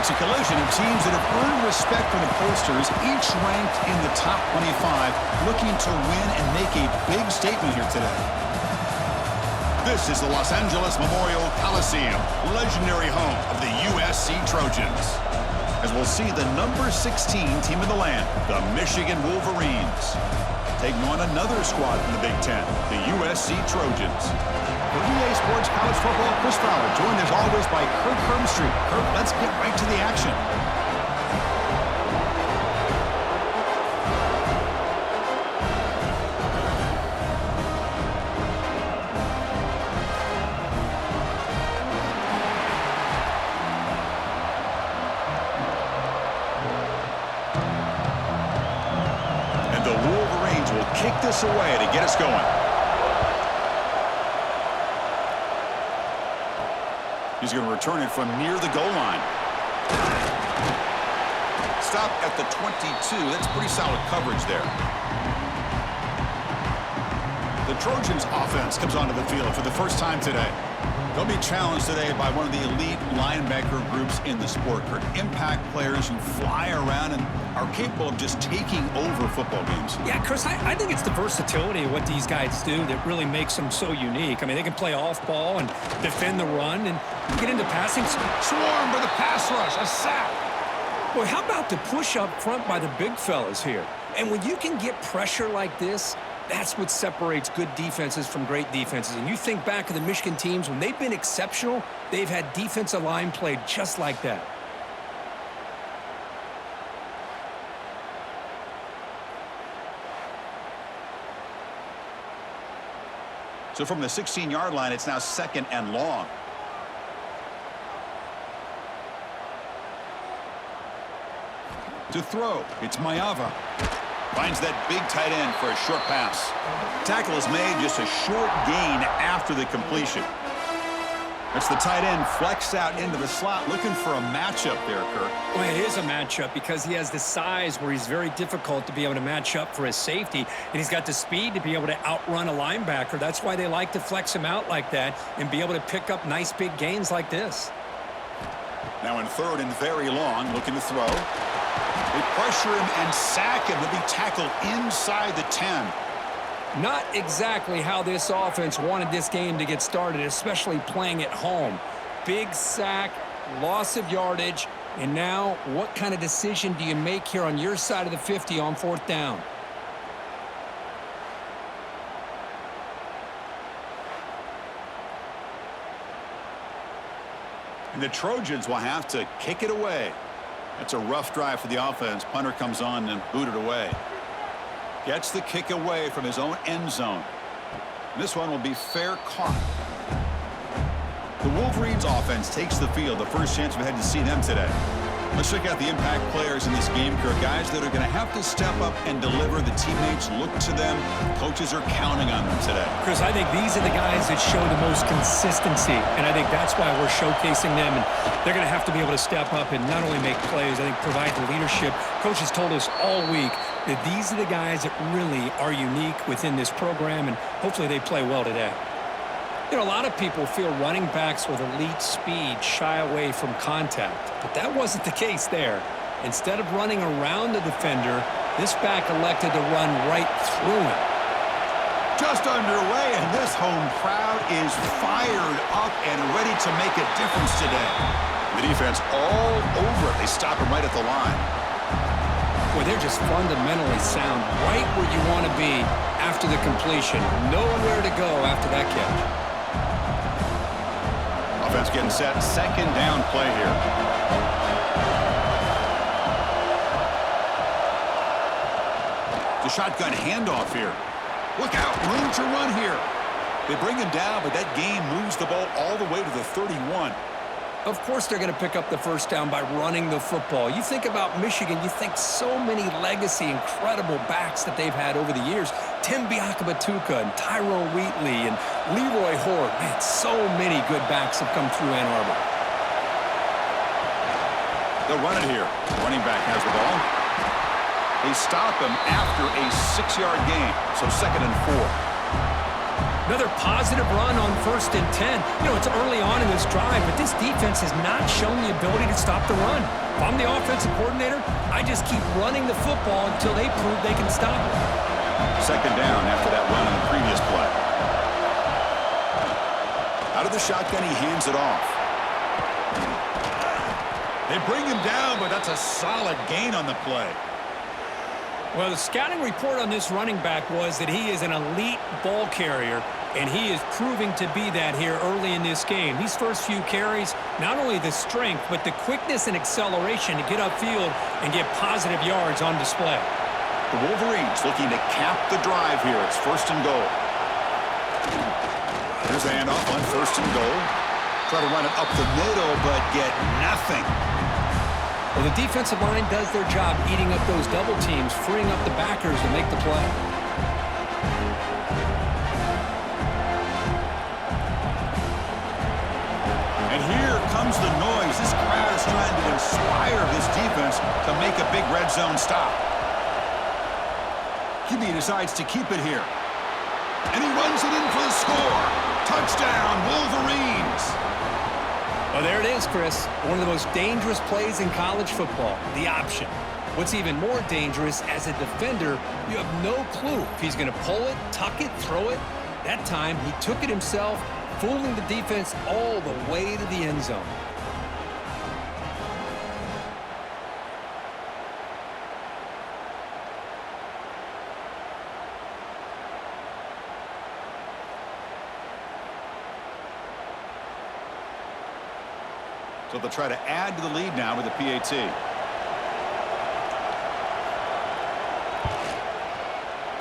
It's a collision of teams that have earned respect from the pollsters, each ranked in the top 25, looking to win and make a big statement here today. This is the Los Angeles Memorial Coliseum, legendary home of the USC Trojans. As we'll see the number 16 team in the land, the Michigan Wolverines, taking on another squad from the Big Ten, the USC Trojans. For EA Sports College Football, Chris Fowler, joined as always by Kirk Hermstreet. Kirk, let's get right to the action. And the Wolverines will kick this away to get us going. He's going to return it from near the goal line. Stop at the 22. That's pretty solid coverage there. The Trojans offense comes onto the field for the first time today. They'll be challenged today by one of the elite linebacker groups in the sport. Impact players who fly around and are capable of just taking over football games. Yeah, Chris, I think it's the versatility of what these guys do that really makes them so unique. I mean, they can play off ball and defend the run and get into passing. Swarm for the pass rush, a sack. Boy, how about the push up front by the big fellas here? And when you can get pressure like this, that's what separates good defenses from great defenses. And you think back to the Michigan teams, when they've been exceptional, they've had defensive line played just like that. So from the 16-yard line, it's now 2nd and long. To throw, it's Mayava. Finds that big tight end for a short pass. Tackle is made, just a short gain after the completion. That's the tight end flexed out into the slot, looking for a matchup there, Kirk. Well, it is a matchup because he has the size where he's very difficult to be able to match up for his safety, and he's got the speed to be able to outrun a linebacker. That's why they like to flex him out like that and be able to pick up nice big gains like this. Now in 3rd and very long, looking to throw. They pressure him and sack him. He'll be tackled inside the 10. Not exactly how this offense wanted this game to get started, especially playing at home. Big sack, loss of yardage, and now what kind of decision do you make here on your side of the 50 on 4th down? And the Trojans will have to kick it away. That's a rough drive for the offense. Punter comes on and booted away. Gets the kick away from his own end zone. And this one will be fair caught. The Wolverines offense takes the field. The first chance we had to see them today. Let's check out the impact players in this game, Kirk. Guys that are going to have to step up and deliver. The teammates look to them. Coaches are counting on them today. Chris, I think these are the guys that show the most consistency, and I think that's why we're showcasing them. And they're going to have to be able to step up and not only make plays, I think provide the leadership. Coaches told us all week that these are the guys that really are unique within this program, and hopefully they play well today. You know, a lot of people feel running backs with elite speed shy away from contact, but that wasn't the case there. Instead of running around the defender, this back elected to run right through him. Just underway, and this home crowd is fired up and ready to make a difference today. The defense all over it. They stop him right at the line. Boy, they're just fundamentally sound, right where you want to be after the completion. Nowhere to go after that catch. Offense getting set. 2nd down play here. The shotgun handoff here. Look out. Room to run here. They bring him down, but that gain moves the ball all the way to the 31. Of course they're going to pick up the first down by running the football. You think about Michigan, you think so many legacy, incredible backs that they've had over the years. Tim Biakabatuka and Tyrone Wheatley and Leroy Horde. Man, so many good backs have come through Ann Arbor. They'll run it here. Running back has the ball. They stop him after a 6-yard gain, so 2nd and 4. Another positive run on 1st and 10. You know, it's early on in this drive, but this defense has not shown the ability to stop the run. If I'm the offensive coordinator, I just keep running the football until they prove they can stop it. 2nd down after that run on the previous play. Out of the shotgun, he hands it off. They bring him down, but that's a solid gain on the play. Well, the scouting report on this running back was that he is an elite ball carrier, and he is proving to be that here early in this game. These first few carries, not only the strength, but the quickness and acceleration to get upfield and get positive yards on display. The Wolverines looking to cap the drive here. It's 1st and goal. Here's the handoff on 1st and goal. Try to run it up the middle, but get nothing. Well, the defensive line does their job eating up those double teams, freeing up the backers to make the play. And here comes the noise. This crowd is trying to inspire this defense to make a big red zone stop. QB decides to keep it here. And he runs it in for the score. Touchdown, Wolverines. Well, there it is, Chris. One of the most dangerous plays in college football, the option. What's even more dangerous, as a defender, you have no clue if he's going to pull it, tuck it, throw it. That time, he took it himself, fooling the defense all the way to the end zone. So they'll try to add to the lead now with a PAT.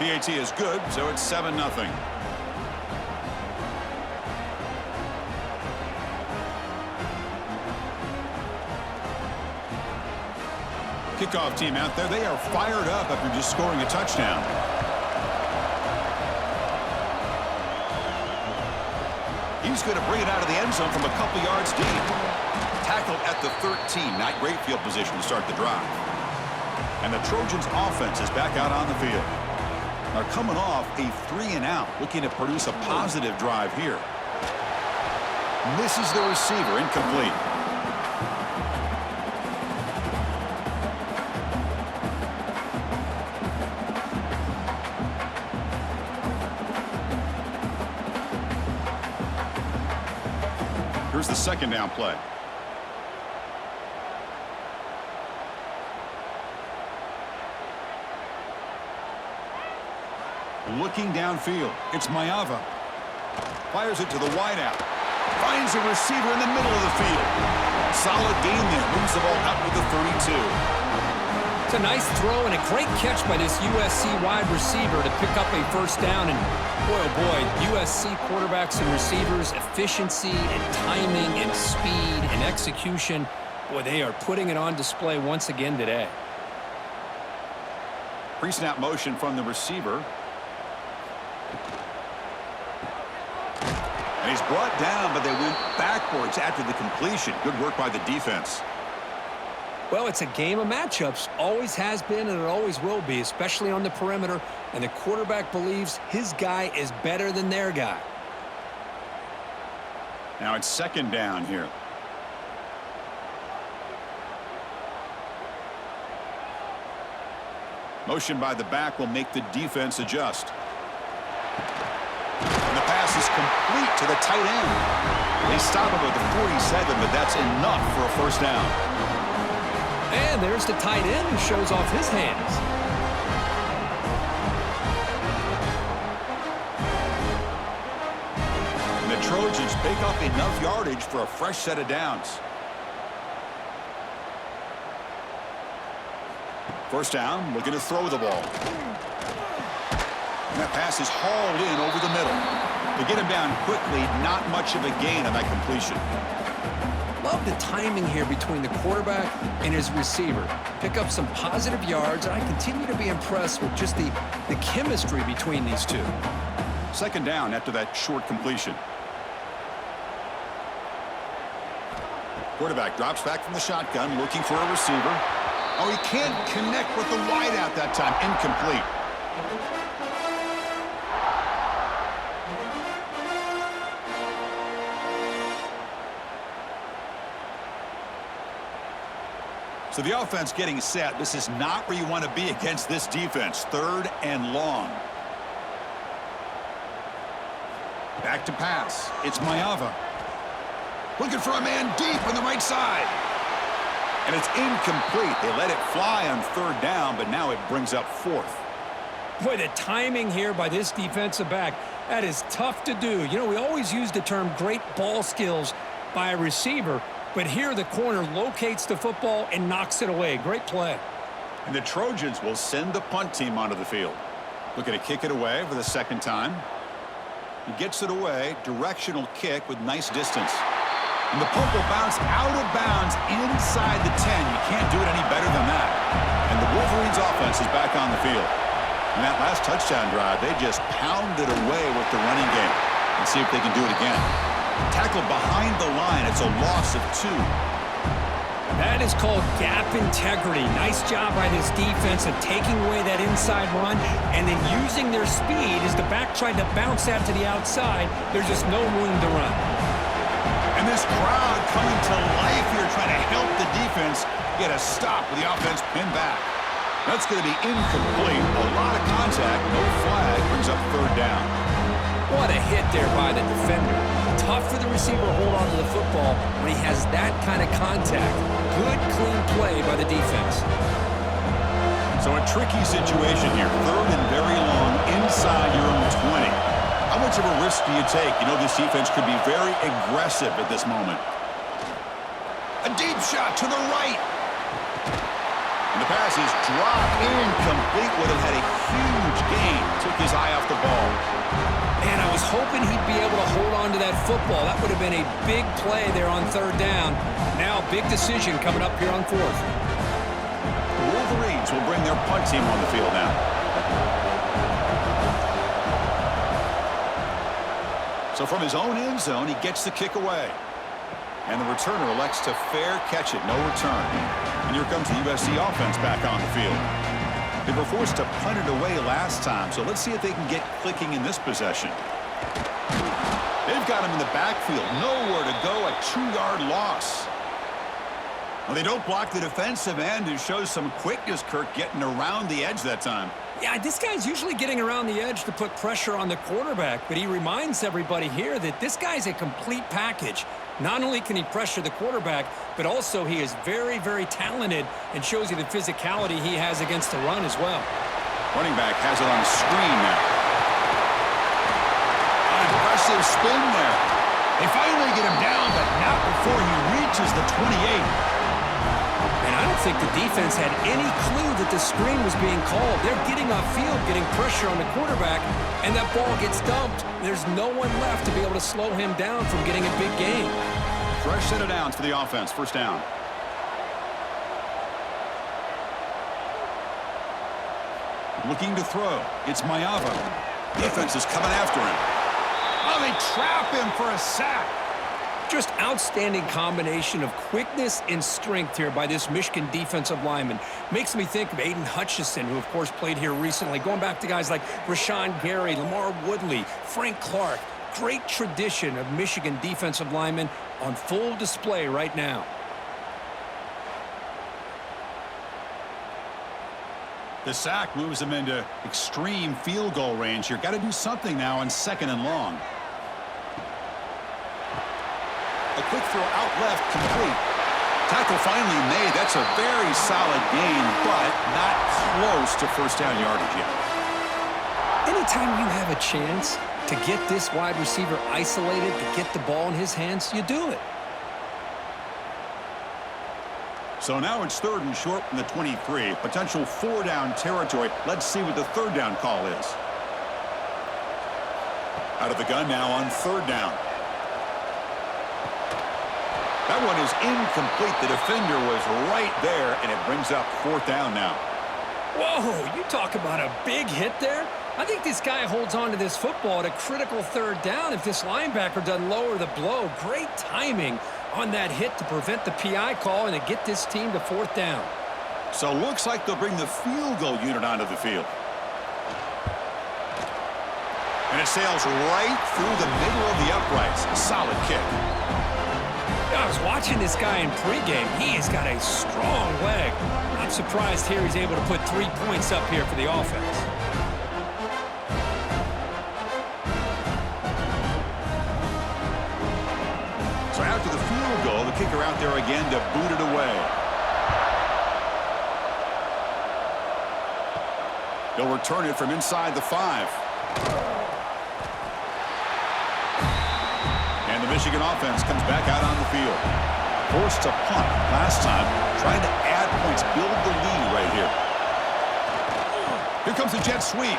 PAT is good, so it's 7-0. Kickoff team out there. They are fired up after just scoring a touchdown. He's going to bring it out of the end zone from a couple yards deep. Tackled at the 13. Not great field position to start the drive. And the Trojans offense is back out on the field. They're coming off a 3-and-out, looking to produce a positive drive here. Misses the receiver, incomplete. Here's the 2nd down play. Looking downfield. It's Mayava. Fires it to the wideout. Finds a receiver in the middle of the field. Solid gain there. Moves the ball out with the 32. It's a nice throw and a great catch by this USC wide receiver to pick up a 1st down. And boy, oh boy, USC quarterbacks and receivers, efficiency and timing and speed and execution. Boy, they are putting it on display once again today. Pre-snap motion from the receiver. And he's brought down, but they went backwards after the completion. Good work by the defense. Well, it's a game of matchups. Always has been, and it always will be, especially on the perimeter. And the quarterback believes his guy is better than their guy. Now it's 2nd down here. Motion by the back will make the defense adjust. And the pass is complete to the tight end. They stop him at the 47, but that's enough for a 1st down. And there's the tight end who shows off his hands. And the Trojans pick up enough yardage for a fresh set of downs. 1st down, looking to throw the ball. And that pass is hauled in over the middle. To get him down quickly, not much of a gain on that completion. Love the timing here between the quarterback and his receiver. Pick up some positive yards, and I continue to be impressed with just the chemistry between these two. 2nd down after that short completion. Quarterback drops back from the shotgun, looking for a receiver. Oh, he can't connect with the wideout that time. Incomplete. So the offense getting set. This is not where you want to be against this defense. 3rd and long. Back to pass. It's Mayava. Looking for a man deep on the right side. And it's incomplete. They let it fly on 3rd down, but now it brings up 4th. Boy, the timing here by this defensive back, that is tough to do. You know, we always use the term great ball skills by a receiver, but here the corner locates the football and knocks it away. Great play. And the Trojans will send the punt team onto the field. Looking to kick it away for the 2nd time. He gets it away, directional kick with nice distance. And the punt will bounce out of bounds inside the 10. You can't do it any better than that. And the Wolverines offense is back on the field. In that last touchdown drive, they just pounded away with the running game. And see if they can do it again. Tackled behind the line. It's a loss of 2. That is called gap integrity. Nice job by this defense of taking away that inside run and then using their speed as the back tried to bounce out to the outside. There's just no room to run. And this crowd coming to life here trying to help the defense get a stop with the offense pinned back. That's going to be incomplete. A lot of contact, no flag, brings up 3rd down. What a hit there by the defender. Tough for the receiver to hold on to the football when he has that kind of contact. Good, clean play by the defense. So a tricky situation here. 3rd and very long inside your own 20. How much of a risk do you take? You know this defense could be very aggressive at this moment. A deep shot to the right. And the pass is dropped incomplete. Would have had a huge gain. Took his eye off the ball. Man, I was hoping he'd be able to hold on to that football. That would have been a big play there on 3rd down. Now, big decision coming up here on 4th. The Wolverines will bring their punt team on the field now. So from his own end zone, he gets the kick away. And the returner elects to fair catch it, no return. And here comes the USC offense back on the field. They were forced to punt it away last time, so let's see if they can get clicking in this possession. They've got him in the backfield, nowhere to go, a 2-yard loss. Well, they don't block the defensive end, who shows some quickness, Kirk, getting around the edge that time. Yeah, this guy's usually getting around the edge to put pressure on the quarterback, but he reminds everybody here that this guy's a complete package. Not only can he pressure the quarterback, but also he is very, very talented and shows you the physicality he has against the run as well. Running back has it on the screen now. An impressive spin there. They finally get him down, but not before he reaches the 28. And I don't think the defense had any clue that the screen was being called. They're getting off field, getting pressure on the quarterback, and that ball gets dumped. There's no one left to be able to slow him down from getting a big gain. Fresh set of downs for the offense. 1st down. Looking to throw. It's Mayava. Defense is coming after him. Oh, they trap him for a sack. Just outstanding combination of quickness and strength here by this Michigan defensive lineman. Makes me think of Aiden Hutchinson, who, of course, played here recently. Going back to guys like Rashawn Gary, Lamar Woodley, Frank Clark. Great tradition of Michigan defensive linemen on full display right now. The sack moves him into extreme field goal range here. Got to do something now on 2nd and long. A quick throw out left, complete. Tackle finally made. That's a very solid gain, but not close to 1st down yardage yet. Anytime you have a chance to get this wide receiver isolated, to get the ball in his hands, you do it. So now it's 3rd and short from the 23. Potential 4-down territory. Let's see what the 3rd down call is. Out of the gun now on 3rd down. That one is incomplete. The defender was right there, and it brings up 4th down now. Whoa, you talk about a big hit there. I think this guy holds on to this football at a critical 3rd down if this linebacker doesn't lower the blow. Great timing on that hit to prevent the PI call and to get this team to 4th down. So looks like they'll bring the field goal unit onto the field. And it sails right through the middle of the uprights. A solid kick. I was watching this guy in pregame. He has got a strong leg. I'm surprised here he's able to put 3 points up here for the offense. So after the field goal, the kicker out there again to boot it away. He'll return it from inside the 5. And the Michigan offense comes back out on the field. Forced to punt last time, trying to add points, build the lead right here. Here comes the jet sweep.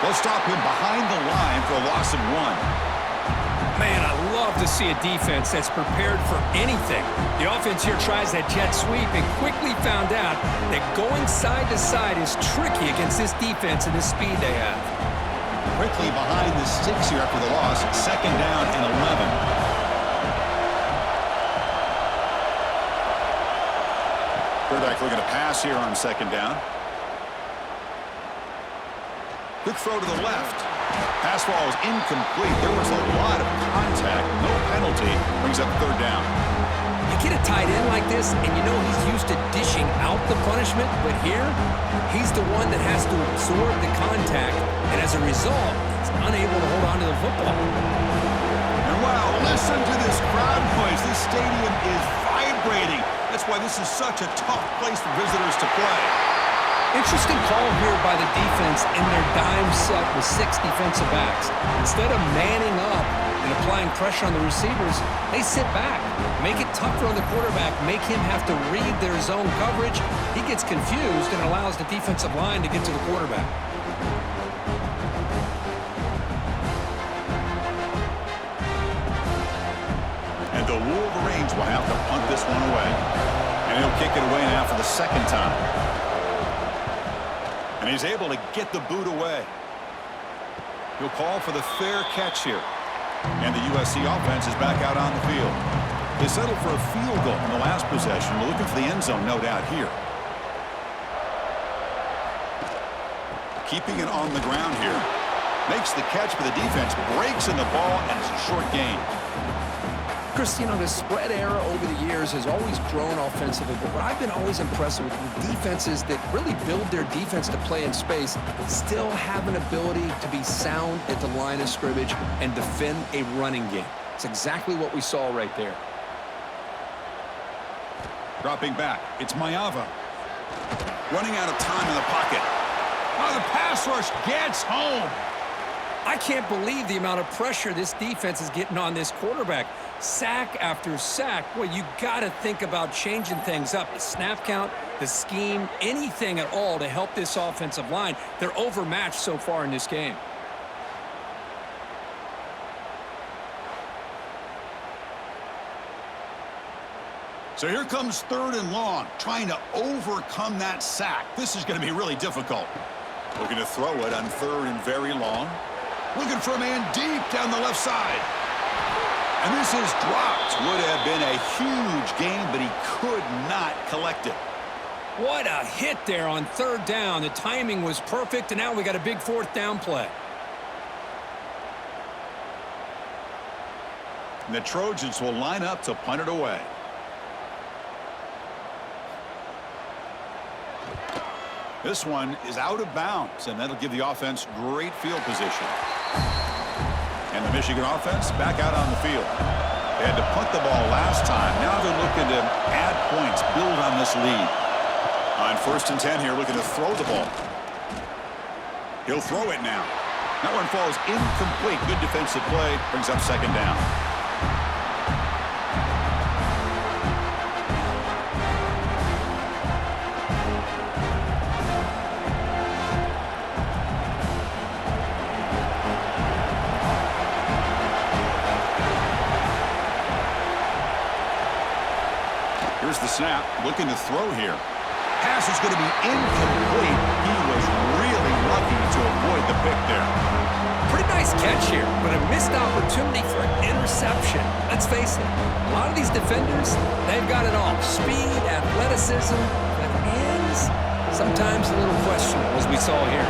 They'll stop him behind the line for a loss of 1. Man, I love to see a defense that's prepared for anything. The offense here tries that jet sweep and quickly found out that going side to side is tricky against this defense and the speed they have. Quickly behind the sticks here after the loss. 2nd down and 11. Quarterback looking to pass here on 2nd down. Quick throw to the left. Pass ball is incomplete. There was a lot of contact. No penalty. Brings up 3rd down. You get a tight end like this, and you know he's used to dishing out the punishment, but here, he's the one that has to absorb the contact, and as a result, he's unable to hold on to the football. And wow, listen to this crowd noise. This stadium is vibrating. That's why this is such a tough place for visitors to play. Interesting call here by the defense in their dime set with 6 defensive backs. Instead of manning up and applying pressure on the receivers, they sit back, make it tougher on the quarterback, make him have to read their zone coverage. He gets confused and allows the defensive line to get to the quarterback. And the Wolverines will have to punt this one away. And he'll kick it away now for the 2nd time. And he's able to get the boot away. He'll call for the fair catch here. And the USC offense is back out on the field. They settled for a field goal in the last possession. We're looking for the end zone, no doubt, here. Keeping it on the ground here. Makes the catch for the defense. Breaks in the ball, and it's a short gain. Chris, you know, the spread era over the years has always grown offensively, but what I've been always impressed with defenses that really build their defense to play in space still have an ability to be sound at the line of scrimmage and defend a running game. It's exactly what we saw right there. Dropping back, it's Mayava. Running out of time in the pocket. Oh, the pass rush gets home. I can't believe the amount of pressure this defense is getting on this quarterback. Sack after sack. Well, you got to think about changing things up. The snap count, the scheme, anything at all to help this offensive line. They're overmatched so far in this game. So here comes 3rd and long, trying to overcome that sack. This is going to be really difficult. Looking to throw it on 3rd and very long. Looking for a man deep down the left side. And this is dropped. Would have been a huge gain, but he could not collect it. What a hit there on 3rd down. The timing was perfect, and now we got a big 4th down play. And the Trojans will line up to punt it away. This one is out of bounds, and that'll give the offense great field position. And the Michigan offense back out on the field. They had to punt the ball last time. Now they're looking to add points, build on this lead. On 1st and 10 here, looking to throw the ball. He'll throw it now. That one falls incomplete. Good defensive play. Brings up 2nd down. Here's the snap, looking to throw here. Pass is going to be incomplete. He was really lucky to avoid the pick there. Pretty nice catch here, but a missed opportunity for an interception. Let's face it, a lot of these defenders, they've got it all. Speed, athleticism, but hands, sometimes a little questionable, as we saw here.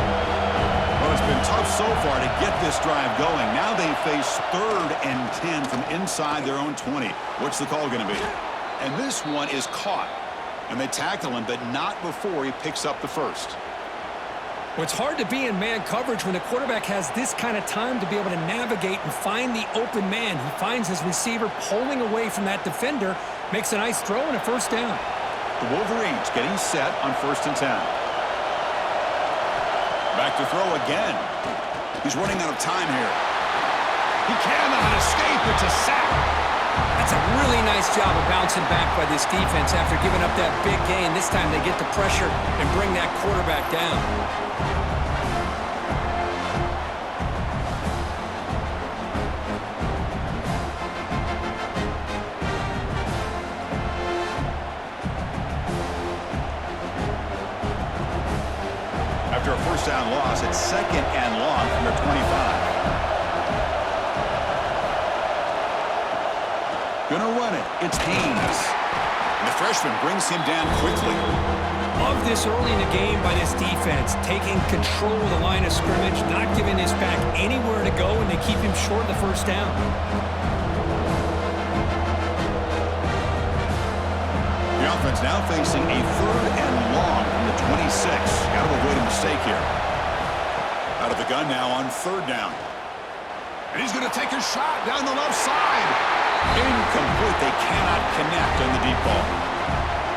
Well, it's been tough so far to get this drive going. Now they face 3rd and 10 from inside their own 20. What's the call going to be? And this one is caught. And they tackle him, but not before he picks up the first. Well, it's hard to be in man coverage when the quarterback has this kind of time to be able to navigate and find the open man. He finds his receiver pulling away from that defender, makes a nice throw and a first down. The Wolverines getting set on 1st and 10. Back to throw again. He's running out of time here. He cannot escape. It's a sack. That's a really nice job of bouncing back by this defense after giving up that big gain. This time they get the pressure and bring that quarterback down. After a first down loss, it's 2nd and long from their 25. Gonna run it. It's Haynes. And the freshman brings him down quickly. Love this early in the game by this defense, taking control of the line of scrimmage, not giving this back anywhere to go, and they keep him short of the first down. The offense now facing a 3rd and long from the 26. Got to avoid a mistake here. Out of the gun now on 3rd down. And he's going to take a shot down the left side. Incomplete. They cannot connect on the deep ball.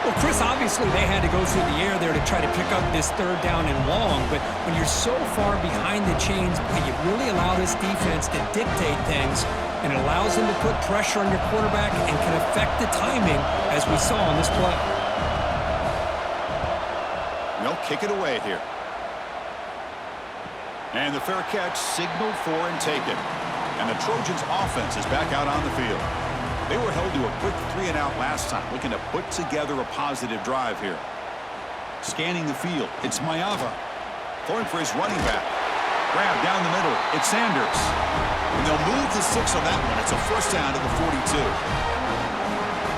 Well, Chris, obviously they had to go through the air there to try to pick up this 3rd down and long, but when you're so far behind the chains, you really allow this defense to dictate things, and it allows them to put pressure on your quarterback and can affect the timing, as we saw on this play. They'll kick it away here. And the fair catch signaled for and taken. And the Trojans offense is back out on the field. They were held to a quick 3-and-out last time, looking to put together a positive drive here. Scanning the field, it's Mayava. Throwing for his running back. Grab down the middle, it's Sanders. And they'll move the 6 on that one. It's a first down to the 42.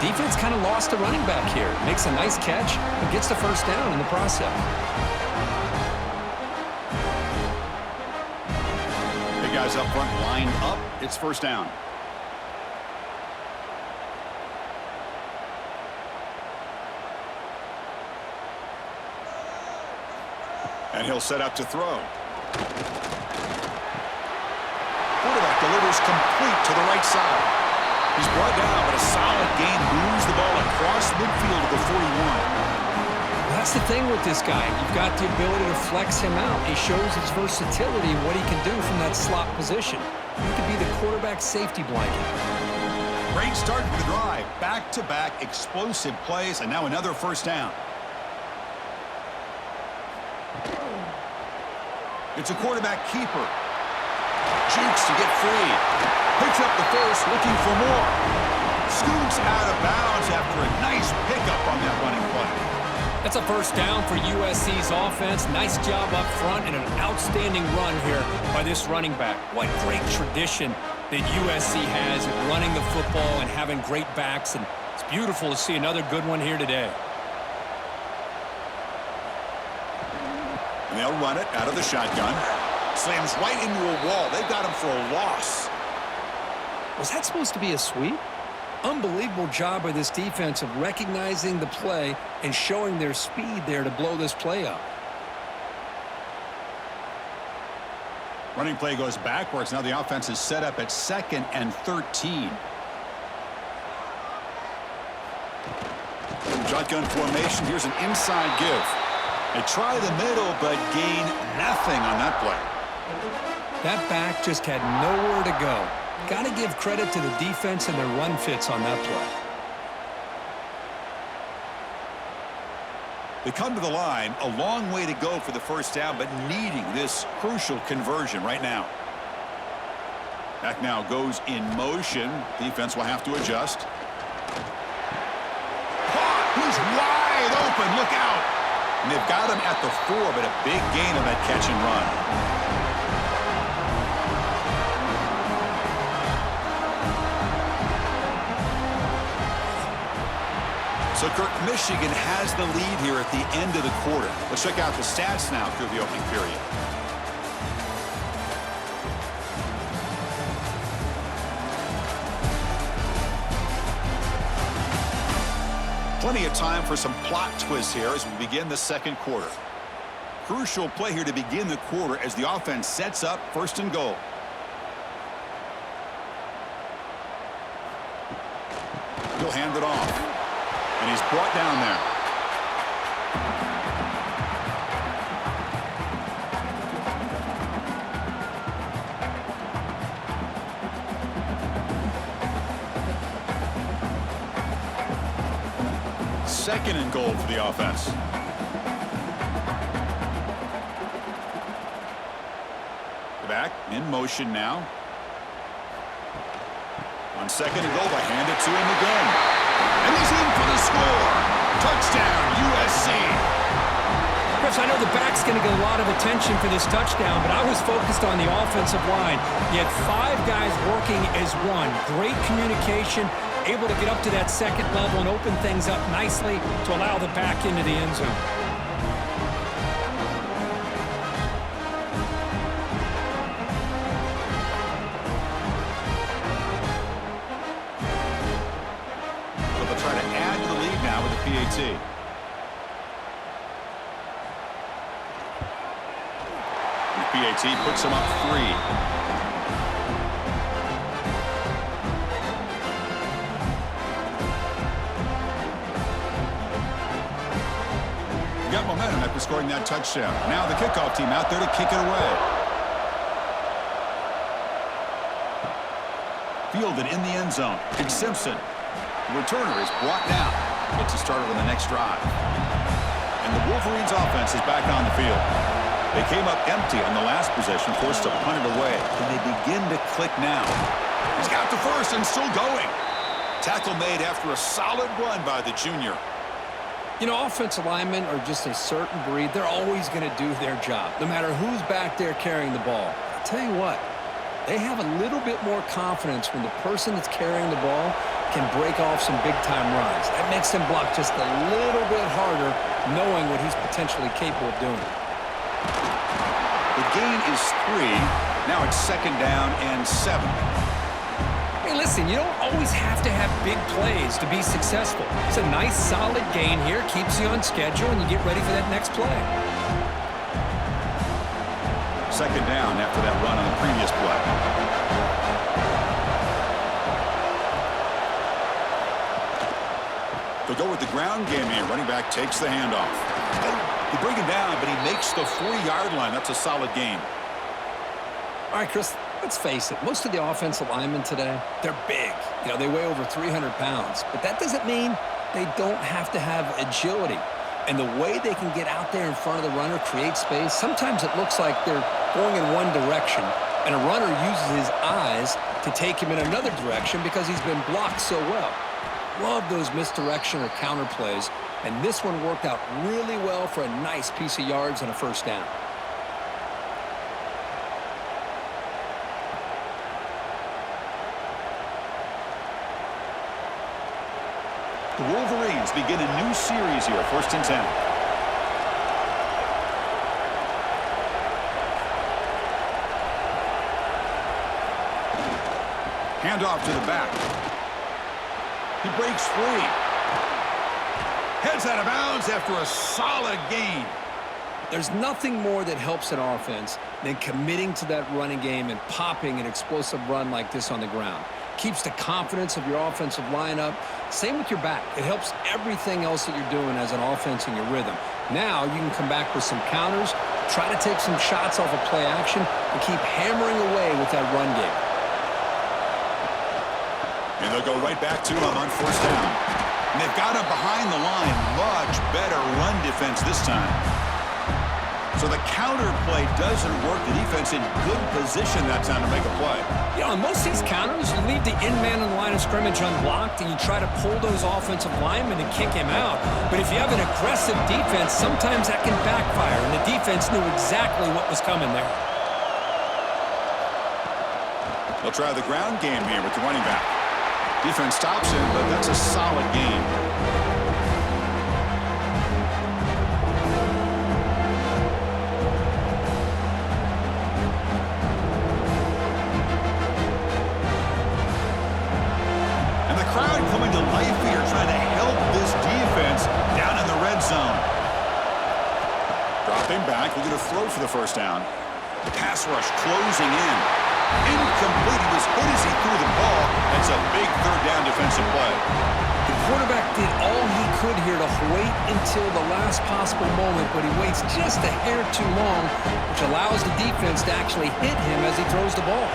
Defense kind of lost the running back here. Makes a nice catch and gets the first down in the process. Guys up front lined up. It's first down. And he'll set up to throw. Quarterback delivers complete to the right side. He's brought down, but a solid gain moves the ball across midfield to the 41. That's the thing with this guy. You've got the ability to flex him out. He shows his versatility and what he can do from that slot position. He could be the quarterback safety blanket. Great start for the drive. Back-to-back explosive plays, and now another first down. It's a quarterback keeper. Jukes to get free. Picks up the first, looking for more. Scoots out of bounds after a nice pickup on that running play. That's a first down for USC's offense. Nice job up front and an outstanding run here by this running back. What great tradition that USC has at running the football and having great backs, and it's beautiful to see another good one here today. And they'll run it out of the shotgun. Slams right into a wall. They've got him for a loss. Was that supposed to be a sweep? Unbelievable job by this defense of recognizing the play and showing their speed there to blow this play up. Running play goes backwards. Now the offense is set up at 2nd and 13. Shotgun formation. Here's an inside give. They try the middle, but gain nothing on that play. That back just had nowhere to go. Got to give credit to the defense and their run fits on that play. They come to the line, a long way to go for the first down, but needing this crucial conversion right now. Back now goes in motion. Defense will have to adjust. Caught! He's wide open. Look out! And they've got him at the 4, but a big gain on that catch and run. So, Kirk, Michigan has the lead here at the end of the quarter. Let's check out the stats now through the opening period. Plenty of time for some plot twists here as we begin the second quarter. Crucial play here to begin the quarter as the offense sets up 1st and goal. He'll hand it off. And he's brought down there. Second and goal for the offense. Back in motion now. On 2nd and goal, they hand it to him again. And he's in for the score. Touchdown, USC. Chris, I know the back's going to get a lot of attention for this touchdown, but I was focused on the offensive line. You had 5 guys working as one. Great communication, able to get up to that 2nd level and open things up nicely to allow the back into the end zone. PAT. And PAT puts him up 3. Got momentum after scoring that touchdown. Now the kickoff team out there to kick it away. Fielded in the end zone. Big Simpson. The returner is brought down. Gets us started on the next drive. And the Wolverines offense is back on the field. They came up empty on the last possession, forced to punt it away. And they begin to click now. He's got the first and still going. Tackle made after a solid run by the junior. You know, offensive linemen are just a certain breed. They're always going to do their job, no matter who's back there carrying the ball. I'll tell you what, they have a little bit more confidence when the person that's carrying the ball can break off some big-time runs. That makes them block just a little bit harder, knowing what he's potentially capable of doing. The gain is 3. Now it's 2nd down and 7. Hey, listen, you don't always have to have big plays to be successful. It's a nice, solid gain here, keeps you on schedule, and you get ready for that next play. 2nd down after that run on the previous play. They'll go with the ground game here. Running back takes the handoff. They bring him down, but he makes the 40-yard line. That's a solid gain. All right, Chris, let's face it. Most of the offensive linemen today, they're big. You know, they weigh over 300 pounds. But that doesn't mean they don't have to have agility. And the way they can get out there in front of the runner, create space, sometimes it looks like they're going in one direction, and a runner uses his eyes to take him in another direction because he's been blocked so well. Love those misdirection or counter plays, and this one worked out really well for a nice piece of yards and a 1st down. The Wolverines begin a new series here, 1st and 10. Handoff to the back. He breaks free. Heads out of bounds after a solid gain. There's nothing more that helps an offense than committing to that running game and popping an explosive run like this on the ground. Keeps the confidence of your offensive lineup. Same with your back. It helps everything else that you're doing as an offense in your rhythm. Now you can come back with some counters, try to take some shots off of play action, and keep hammering away with that run game. And they'll go right back to him on 1st down. And they've got him behind the line. Much better run defense this time. So the counter play doesn't work. The defense in good position that time to make a play. You know, in most of these counters, you leave the in-man in the line of scrimmage unblocked, and you try to pull those offensive linemen and kick him out. But if you have an aggressive defense, sometimes that can backfire, and the defense knew exactly what was coming there. They'll try the ground game here with the running back. Defense stops him, but that's a solid gain. And the crowd coming to life here, trying to help this defense back, looking to throw for the first down. The pass rush closing in. Incomplete. He was good as he threw the ball. That's a big third down defensive play. The quarterback did all he could here to wait until the last possible moment, but he waits just a hair too long, which allows the defense to actually hit him as he throws the ball.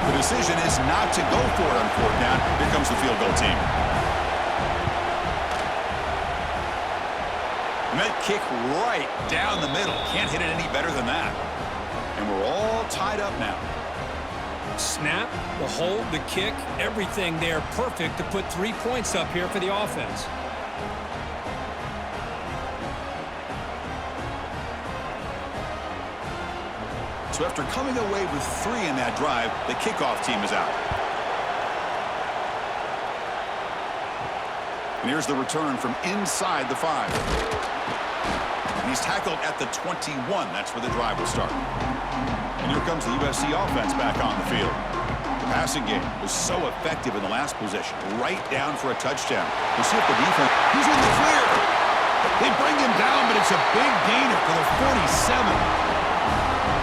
The decision is not to go for it on fourth down. Here comes the field goal team. And that kick right down the middle. Can't hit it any better than that. And we're all tied up now. Snap, the hold, the kick, everything there perfect to put 3 points up here for the offense. So after coming away with 3 in that drive, the kickoff team is out. And here's the return from inside the 5. And he's tackled at the 21. That's where the drive will start. And here comes the USC offense back on the field. The passing game was so effective in the last possession. Right down for a touchdown. We'll see if the defense... He's in the clear. They bring him down, but it's a big gainer for the 47.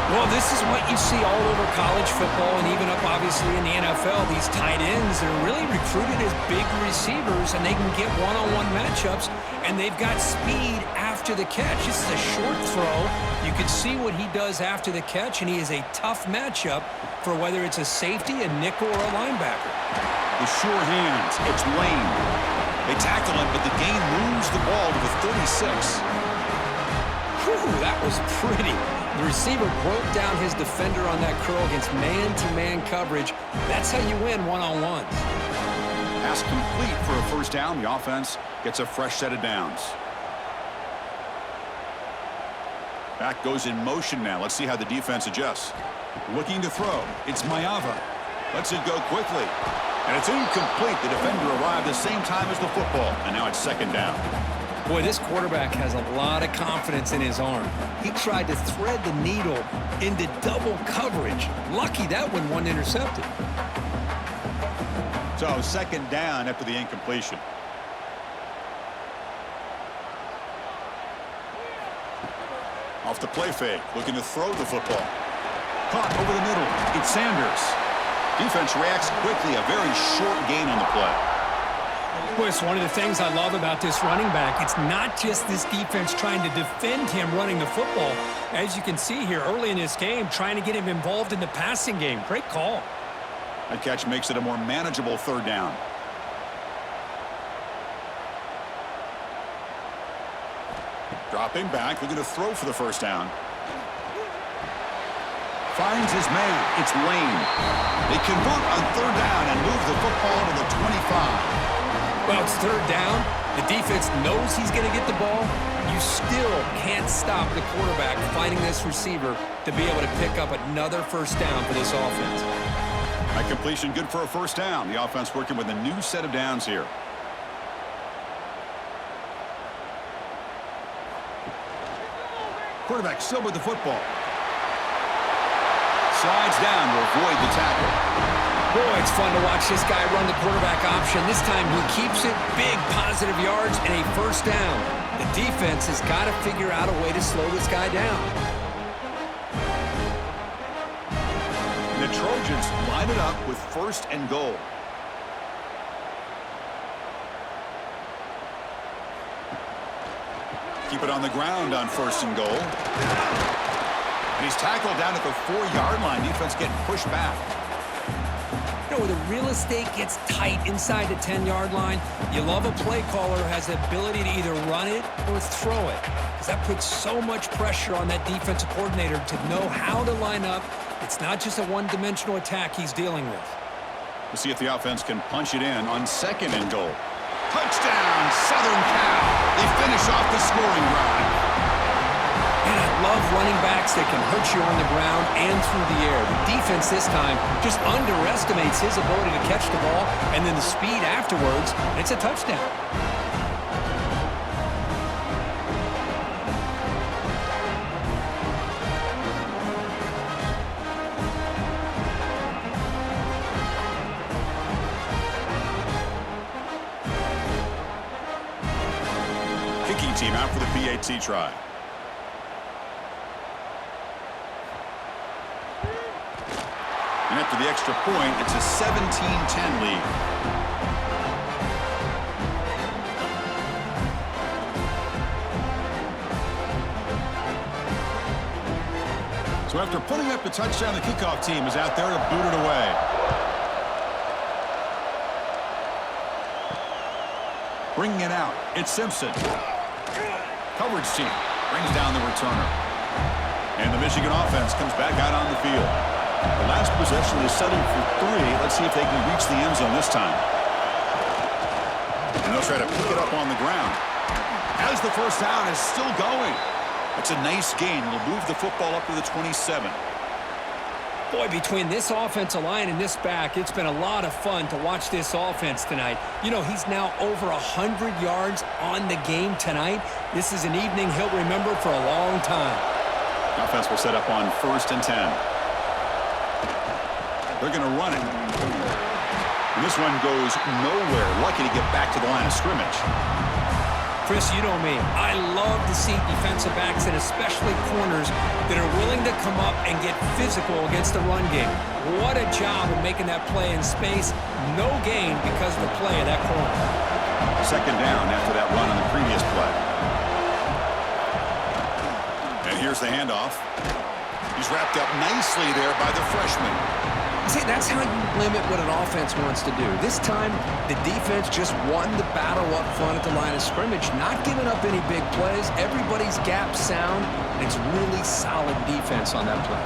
Well, this is what you see all over college football and even up, obviously, in the NFL. These tight ends are really recruited as big receivers, and they can get one-on-one matchups, and they've got speed after the catch. This is a short throw. You can see what he does after the catch, and he is a tough matchup for whether it's a safety, a nickel, or a linebacker. The sure hands. It's Lane. They tackle him, but the gain moves the ball to the 36. Whew, that was pretty. The receiver broke down his defender on that curl against man-to-man coverage. That's how you win one-on-ones. Pass complete for a first down. The offense gets a fresh set of downs. Back goes in motion now. Let's see how the defense adjusts. Looking to throw. It's Mayava. Lets it go quickly. And it's incomplete. The defender arrived the same time as the football. And now it's second down. Boy, this quarterback has a lot of confidence in his arm. He tried to thread the needle into double coverage. Lucky that one wasn't intercepted. So second down after the incompletion. Off the play fake, looking to throw the football. Caught over the middle. It's Sanders. Defense reacts quickly. A very short gain on the play. Boy, it's one of the things I love about this running back. It's not just this defense trying to defend him running the football. As you can see here early in this game, trying to get him involved in the passing game. Great call. That catch makes it a more manageable third down. Dropping back, looking to throw for the first down. Finds his man. It's Lane. They convert on third down and move the football to the 25. Well, it's third down. The defense knows he's going to get the ball. You still can't stop the quarterback finding this receiver to be able to pick up another first down for this offense. That completion good for a first down. The offense working with a new set of downs here. Quarterback still with the football. Slides down to avoid the tackle. Boy, it's fun to watch this guy run the quarterback option. This time he keeps it, big positive yards, and a first down. The defense has got to figure out a way to slow this guy down. The Trojans line it up with first and goal. Keep it on the ground on first and goal. And he's tackled down at the 4-yard line. Defense getting pushed back. You know, where the real estate gets tight inside the 10-yard line, you love a play caller who has the ability to either run it or throw it. Because that puts so much pressure on that defensive coordinator to know how to line up. It's not just a one-dimensional attack he's dealing with. We'll see if the offense can punch it in on second and goal. Touchdown, Southern Cal. They finish off the scoring drive. And I love running backs that can hurt you on the ground and through the air. The defense this time just underestimates his ability to catch the ball, and then the speed afterwards, it's a touchdown. Kicking team out for the PAT try. And after the extra point, it's a 17-10 lead. So after putting up the touchdown, the kickoff team is out there to boot it away. Bringing it out, it's Simpson. Coverage team brings down the returner. And the Michigan offense comes back out on the field. The last possession is settled for 3. Let's see if they can reach the end zone this time. And they'll try to pick it up on the ground. As the first down is still going. It's a nice gain. We'll move the football up to the 27. Boy, between this offensive line and this back, it's been a lot of fun to watch this offense tonight. You know, he's now over 100 yards on the game tonight. This is an evening he'll remember for a long time. Offense will set up on 1st and 10. They're going to run it. And this one goes nowhere. Lucky to get back to the line of scrimmage. Chris, you know me. I love to see defensive backs and especially corners that are willing to come up and get physical against the run game. What a job of making that play in space. No gain because of the play of that corner. 2nd down after that run on the previous play. And here's the handoff. He's wrapped up nicely there by the freshman. See, that's how you limit what an offense wants to do. This time, the defense just won the battle up front at the line of scrimmage, not giving up any big plays. Everybody's gap sound, and it's really solid defense on that play.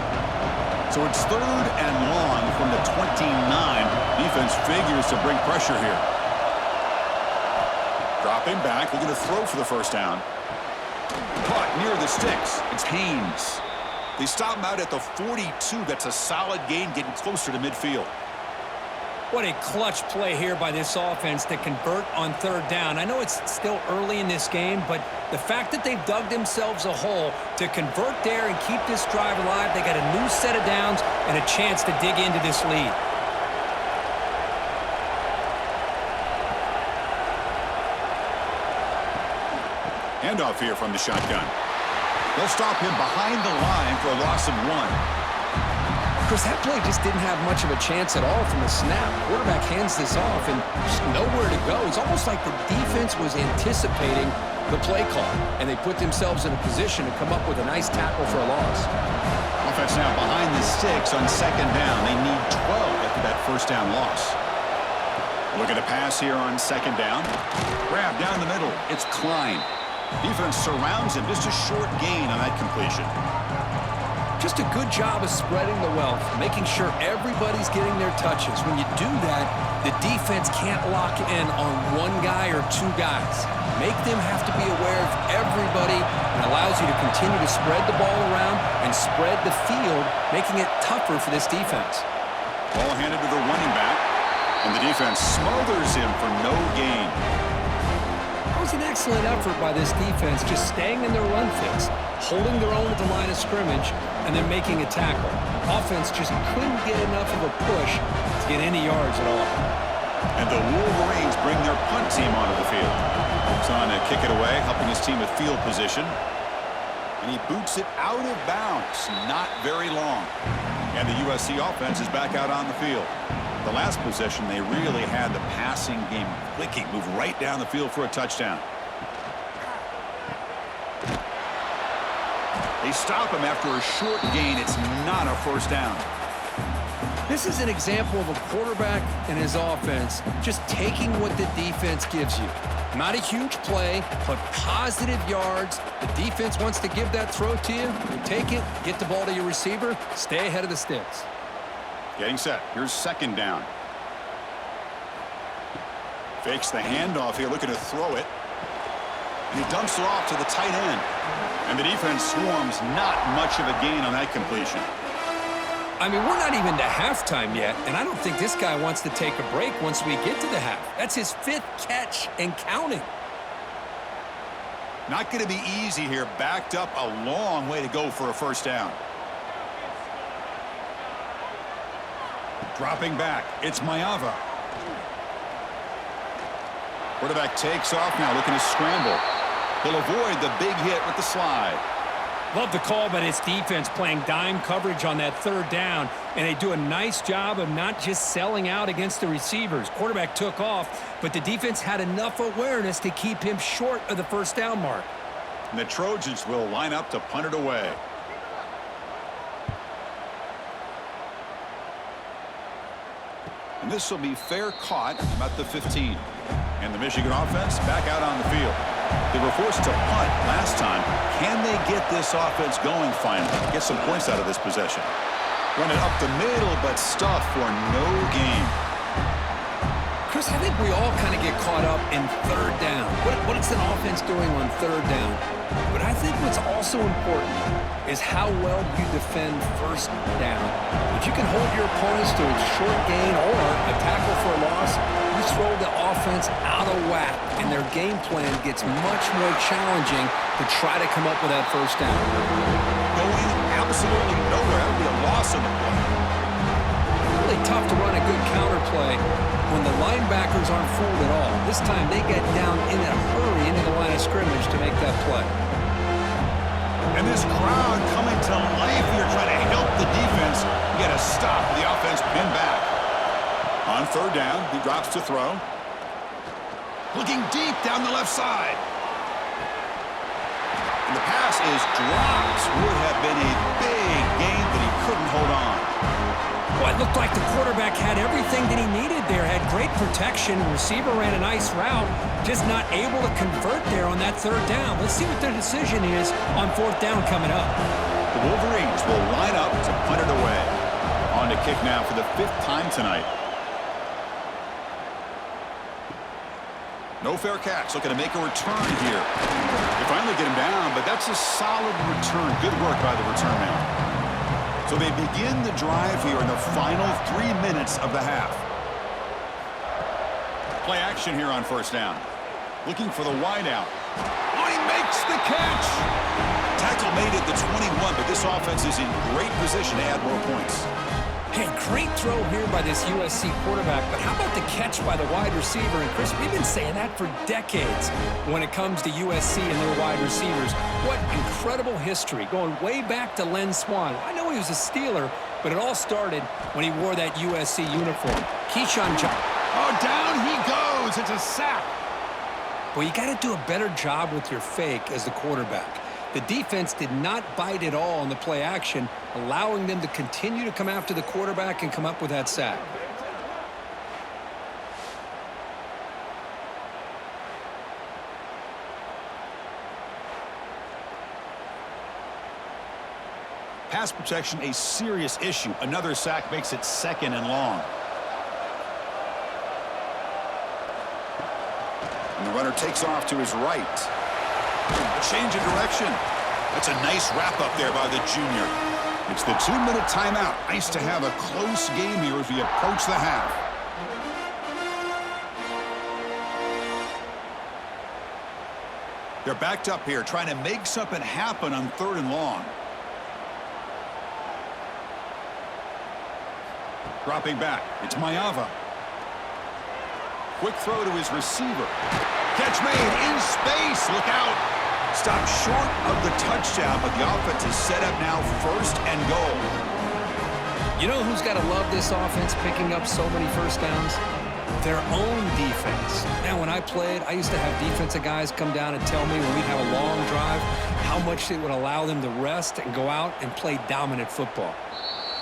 So it's 3rd and long from the 29. Defense figures to bring pressure here. Dropping back, looking to throw for the first down. Caught near the sticks. It's Haynes. They stop him out at the 42. That's a solid gain, getting closer to midfield. What a clutch play here by this offense to convert on 3rd down. I know it's still early in this game, but the fact that they've dug themselves a hole to convert there and keep this drive alive, they got a new set of downs and a chance to dig into this lead. Handoff here from the shotgun. They'll stop him behind the line for a loss of 1. Chris, that play just didn't have much of a chance at all from the snap. Quarterback hands this off and just nowhere to go. It's almost like the defense was anticipating the play call, and they put themselves in a position to come up with a nice tackle for a loss. Offense now behind the sticks on 2nd down. They need 12 after that first down loss. Look at a pass here on 2nd down. Grab down the middle. It's Klein. Defense surrounds him. Just a short gain on that completion. Just a good job of spreading the wealth, making sure everybody's getting their touches. When you do that, the defense can't lock in on one guy or 2 guys. Make them have to be aware of everybody and allows you to continue to spread the ball around and spread the field, making it tougher for this defense. Ball handed to the running back, and the defense smothers him for no gain. That was an excellent effort by this defense, just staying in their run fits, holding their own at the line of scrimmage, and then making a tackle. Offense just couldn't get enough of a push to get any yards at all. And the Wolverines bring their punt team onto the field. He's on to kick it away, helping his team with field position. And he boots it out of bounds. Not very long. And the USC offense is back out on the field. The last possession, they really had the passing game clicking. Move right down the field for a touchdown. They stop him after a short gain. It's not a first down. This is an example of a quarterback and his offense just taking what the defense gives you. Not a huge play, but positive yards. The defense wants to give that throw to you. You take it, get the ball to your receiver, stay ahead of the sticks. Getting set. Here's 2nd down. Fakes the handoff here, looking to throw it. And he dumps it off to the tight end. And the defense swarms. Not much of a gain on that completion. I mean, we're not even to halftime yet, and I don't think this guy wants to take a break once we get to the half. That's his 5th catch and counting. Not going to be easy here. Backed up a long way to go for a first down. Dropping back, it's Mayava. Quarterback takes off now, looking to scramble. He'll avoid the big hit with the slide. Love the call by this defense playing dime coverage on that third down, and they do a nice job of not just selling out against the receivers. Quarterback took off, but the defense had enough awareness to keep him short of the first down mark. And the Trojans will line up to punt it away. And this will be fair caught about the 15. And the Michigan offense back out on the field. They were forced to punt last time. Can they get this offense going finally? Get some points out of this possession. Run it up the middle, but stuff for no gain. Chris, I think we all kind of get caught up in third down. What is an offense doing on third down? But I think what's also important is how well you defend first down. If you can hold your opponents to a short gain or a tackle for a loss, you throw the offense out of whack, and their game plan gets much more challenging to try to come up with that first down. Going absolutely nowhere. That would be a loss on the play. Really tough to run a good counter play when the linebackers aren't fooled at all. This time they get down in a hurry into the line of scrimmage to make that play. And this crowd coming to life here trying to help the defense. You got to stop the offense pinned back. On third down, he drops to throw. Looking deep down the left side. And the pass is dropped. Would have been a big gain, but he couldn't hold on. Well, it looked like the quarterback had everything that he needed there. Had great protection. Receiver ran a nice route. Just not able to convert there on that third down. Let's see what their decision is on fourth down coming up. The Wolverines will line up to punt it away. On to kick now for the 5th time tonight. No fair catch. Looking to make a return here. They finally get him down, but that's a solid return. Good work by the return man. So they begin the drive here in the final 3 minutes of the half. Play action here on first down. Looking for the wideout. Oh, he makes the catch. Tackle made at the 21, but this offense is in great position to add more points. Hey, great throw here by this USC quarterback, but how about the catch by the wide receiver? And Chris, we've been saying that for decades when it comes to USC and their wide receivers. What incredible history, going way back to Len Swan. I know he was a Steeler, but it all started when he wore that USC uniform. Keyshawn Johnson. Oh, down he goes. It's a sack. Well, you got to do a better job with your fake as the quarterback. The defense did not bite at all on the play action, allowing them to continue to come after the quarterback and come up with that sack. Pass protection, a serious issue. Another sack makes it 2nd and long. And the runner takes off to his right. A change of direction. That's a nice wrap up there by the junior. It's the 2-minute timeout. Nice to have a close game here as we approach the half. They're backed up here trying to make something happen on 3rd and long. Dropping back. It's Mayava. Quick throw to his receiver. Catch made in space. Look out. Stopped short of the touchdown, but the offense is set up now 1st and goal. You know who's got to love this offense picking up so many first downs? Their own defense. Man, when I played, I used to have defensive guys come down and tell me when we'd have a long drive how much it would allow them to rest and go out and play dominant football.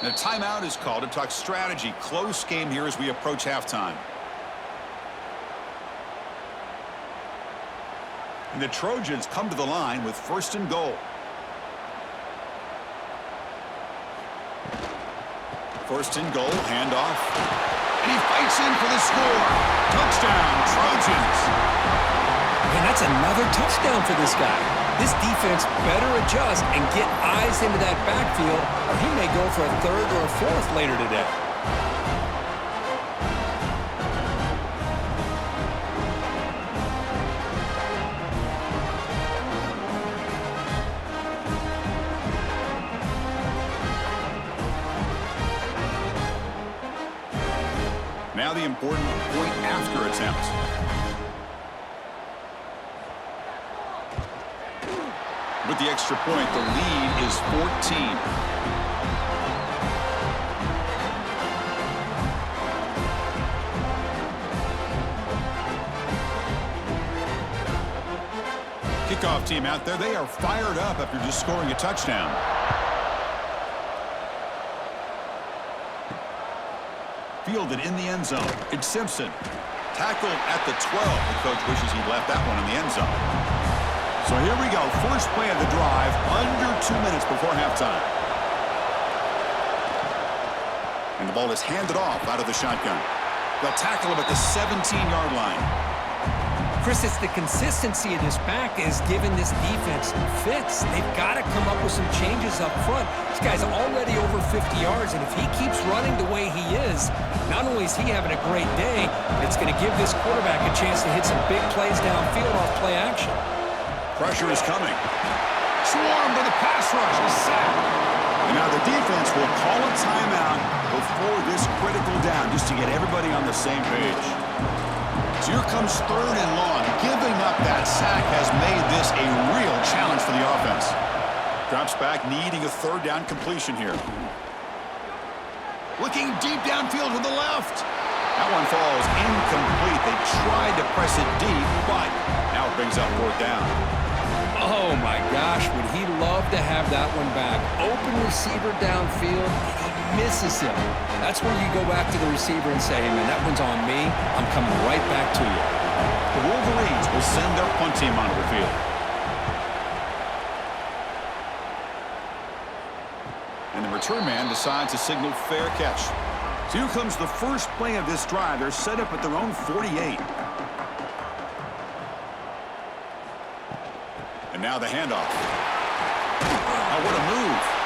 The timeout is called to talk strategy. Close game here as we approach halftime. And the Trojans come to the line with 1st and goal. 1st and goal, handoff. And he fights in for the score. Touchdown, Trojans. And that's another touchdown for this guy. This defense better adjust and get eyes into that backfield, or he may go for a 3rd or a 4th later today. Now the important point after attempt. With the extra point, the lead is 14. Kickoff team out there, they are fired up after just scoring a touchdown. Fielded in the end zone. It's Simpson. Tackled at the 12. The coach wishes he'd left that one in the end zone. So here we go. First play of the drive, under 2 minutes before halftime. And the ball is handed off out of the shotgun. They'll tackle him at the 17-yard line. Chris, it's the consistency of this back is giving this defense fits. They've got to come up with some changes up front. This guy's already over 50 yards, and if he keeps running the way he is, not only is he having a great day, but it's going to give this quarterback a chance to hit some big plays downfield off play action. Pressure is coming. Swarmed by the pass rush. A sack. And now the defense will call a timeout before this critical down, just to get everybody on the same page. So here comes 3rd and long. Giving up that sack has made this a real challenge for the offense. Drops back, needing a 3rd down completion here. Looking deep downfield to the left. That one falls incomplete. They tried to press it deep, but now it brings up 4th down. Oh, my gosh, would he love to have that one back. Open receiver downfield, and he misses him. That's where you go back to the receiver and say, hey, man, that one's on me. I'm coming right back to you. The Wolverines will send their punt team onto the field. And the return man decides to signal fair catch. So here comes the first play of this drive. They're set up at their own 48. And now the handoff. Oh, what a move.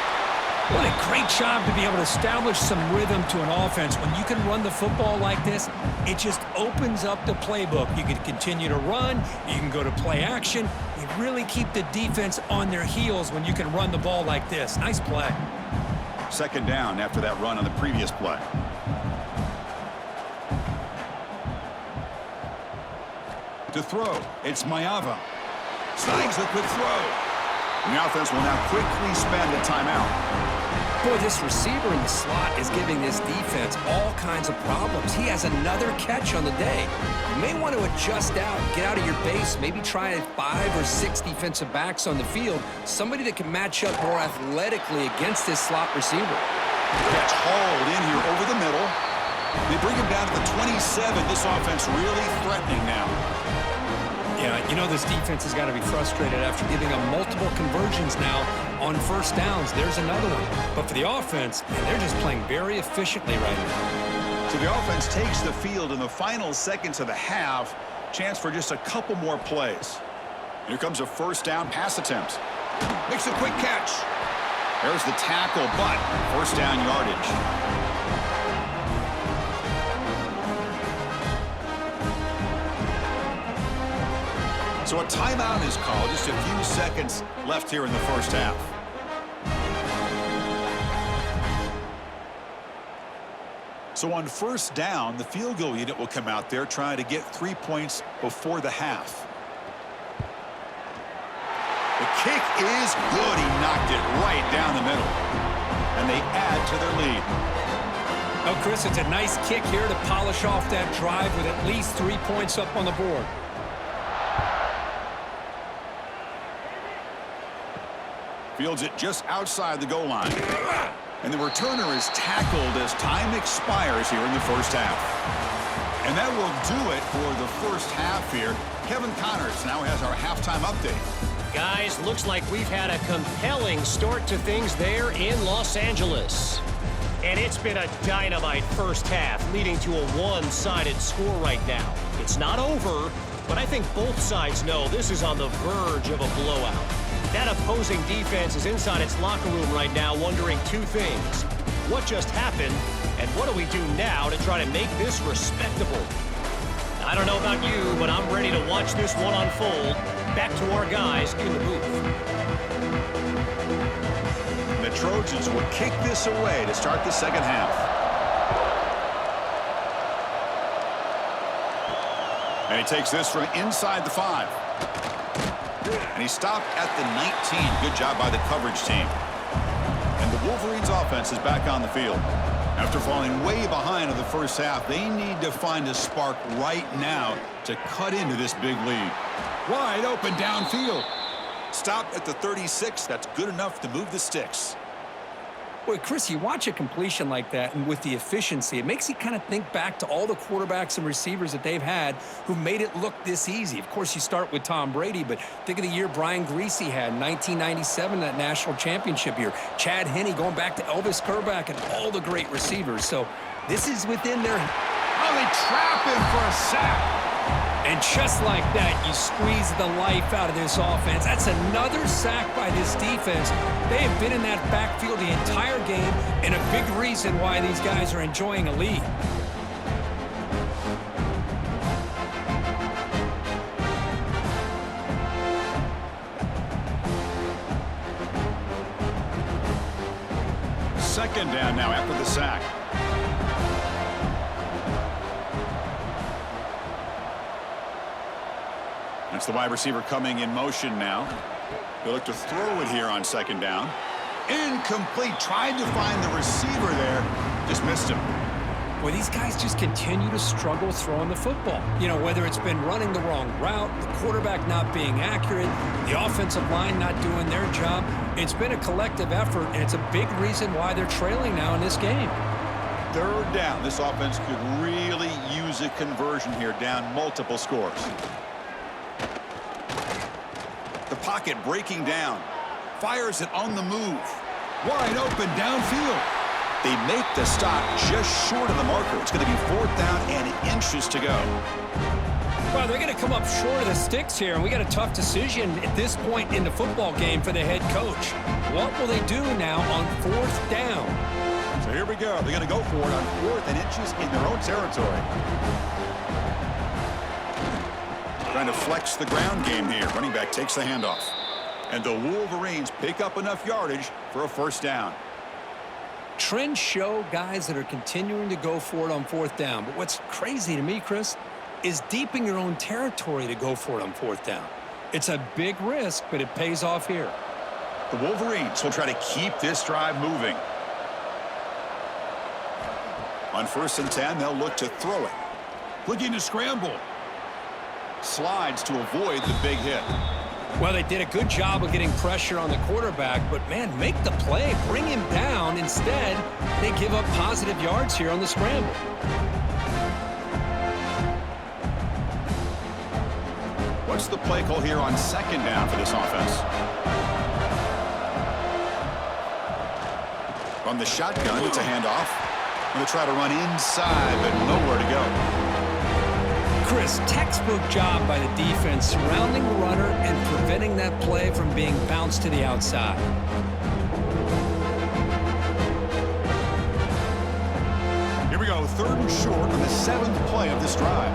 What a great job to be able to establish some rhythm to an offense. When you can run the football like this, it just opens up the playbook. You can continue to run. You can go to play action. You really keep the defense on their heels when you can run the ball like this. Nice play. 2nd down after that run on the previous play. To throw, it's Mayava. Snags the quick throw. And the offense will now quickly spend a timeout. Boy, this receiver in the slot is giving this defense all kinds of problems. He has another catch on the day. You may want to adjust out, get out of your base, maybe try 5 or 6 defensive backs on the field, somebody that can match up more athletically against this slot receiver. Catch hauled in here over the middle. They bring him down to the 27. This offense really threatening now. Yeah, you know this defense has got to be frustrated after giving them multiple conversions now on 1st downs. There's another one. But for the offense, man, they're just playing very efficiently right now. So the offense takes the field in the final seconds of the half. Chance for just a couple more plays. Here comes a 1st down pass attempt. Makes a quick catch. There's the tackle, but 1st down yardage. So a timeout is called. Just a few seconds left here in the 1st half. So on 1st down, the field goal unit will come out there trying to get 3 points before the half. The kick is good. He knocked it right down the middle. And they add to their lead. Oh, Chris, it's a nice kick here to polish off that drive with at least 3 points up on the board. Fields it just outside the goal line. And the returner is tackled as time expires here in the 1st half. And that will do it for the 1st half here. Kevin Connors now has our halftime update. Guys, looks like we've had a compelling start to things there in Los Angeles. And it's been a dynamite 1st half, leading to a one-sided score right now. It's not over, but I think both sides know this is on the verge of a blowout. That opposing defense is inside its locker room right now wondering 2 things. What just happened, and what do we do now to try to make this respectable? I don't know about you, but I'm ready to watch this one unfold. Back to our guys in the booth. The Trojans will kick this away to start the 2nd half. And he takes this from inside the 5. And he stopped at the 19. Good job by the coverage team. And the Wolverines offense is back on the field. After falling way behind in the first half, they need to find a spark right now to cut into this big lead. Wide open downfield. Stop at the 36. That's good enough to move the sticks. Boy, Chris, you watch a completion like that, and with the efficiency, it makes you kind of think back to all the quarterbacks and receivers that they've had who made it look this easy. Of course, you start with Tom Brady, but think of the year Brian Greasy had in 1997, that national championship year. Chad Henne going back to Elvis Kerback and all the great receivers. So this is within their... Oh, they trap him for a sack. And just like that, you squeeze the life out of this offense. That's another sack by this defense. They have been in that backfield the entire game, and a big reason why these guys are enjoying a lead. Second down now after the sack. That's the wide receiver coming in motion now. They look to throw it here on second down. Incomplete. Tried to find the receiver there. Just missed him. Well, these guys just continue to struggle throwing the football. You know, whether it's been running the wrong route, the quarterback not being accurate, the offensive line not doing their job. It's been a collective effort, and it's a big reason why they're trailing now in this game. Third down. This offense could really use a conversion here, down multiple scores. The pocket breaking down. Fires it on the move. Wide open downfield. They make the stop just short of the marker. It's going to be fourth down and inches to go. Well, they're going to come up short of the sticks here, and we got a tough decision at this point in the football game for the head coach. What will they do now on fourth down? So here we go. They're going to go for it on fourth and inches in their own territory. Trying to flex the ground game here. Running back takes the handoff. And the Wolverines pick up enough yardage for a first down. Trends show guys that are continuing to go for it on fourth down. But what's crazy to me, Chris, is deep in your own territory to go for it on fourth down. It's a big risk, but it pays off here. The Wolverines will try to keep this drive moving. On 1st and 10, they'll look to throw it. Looking to scramble. Slides to avoid the big hit. Well, they did a good job of getting pressure on the quarterback, but, man, make the play. Bring him down. Instead, they give up positive yards here on the scramble. What's the play call here on second down for this offense? From the shotgun, it's a handoff. Going to try to run inside, but nowhere to go. Chris, textbook job by the defense surrounding the runner and preventing that play from being bounced to the outside. Here we go, 3rd and short on the 7th play of this drive.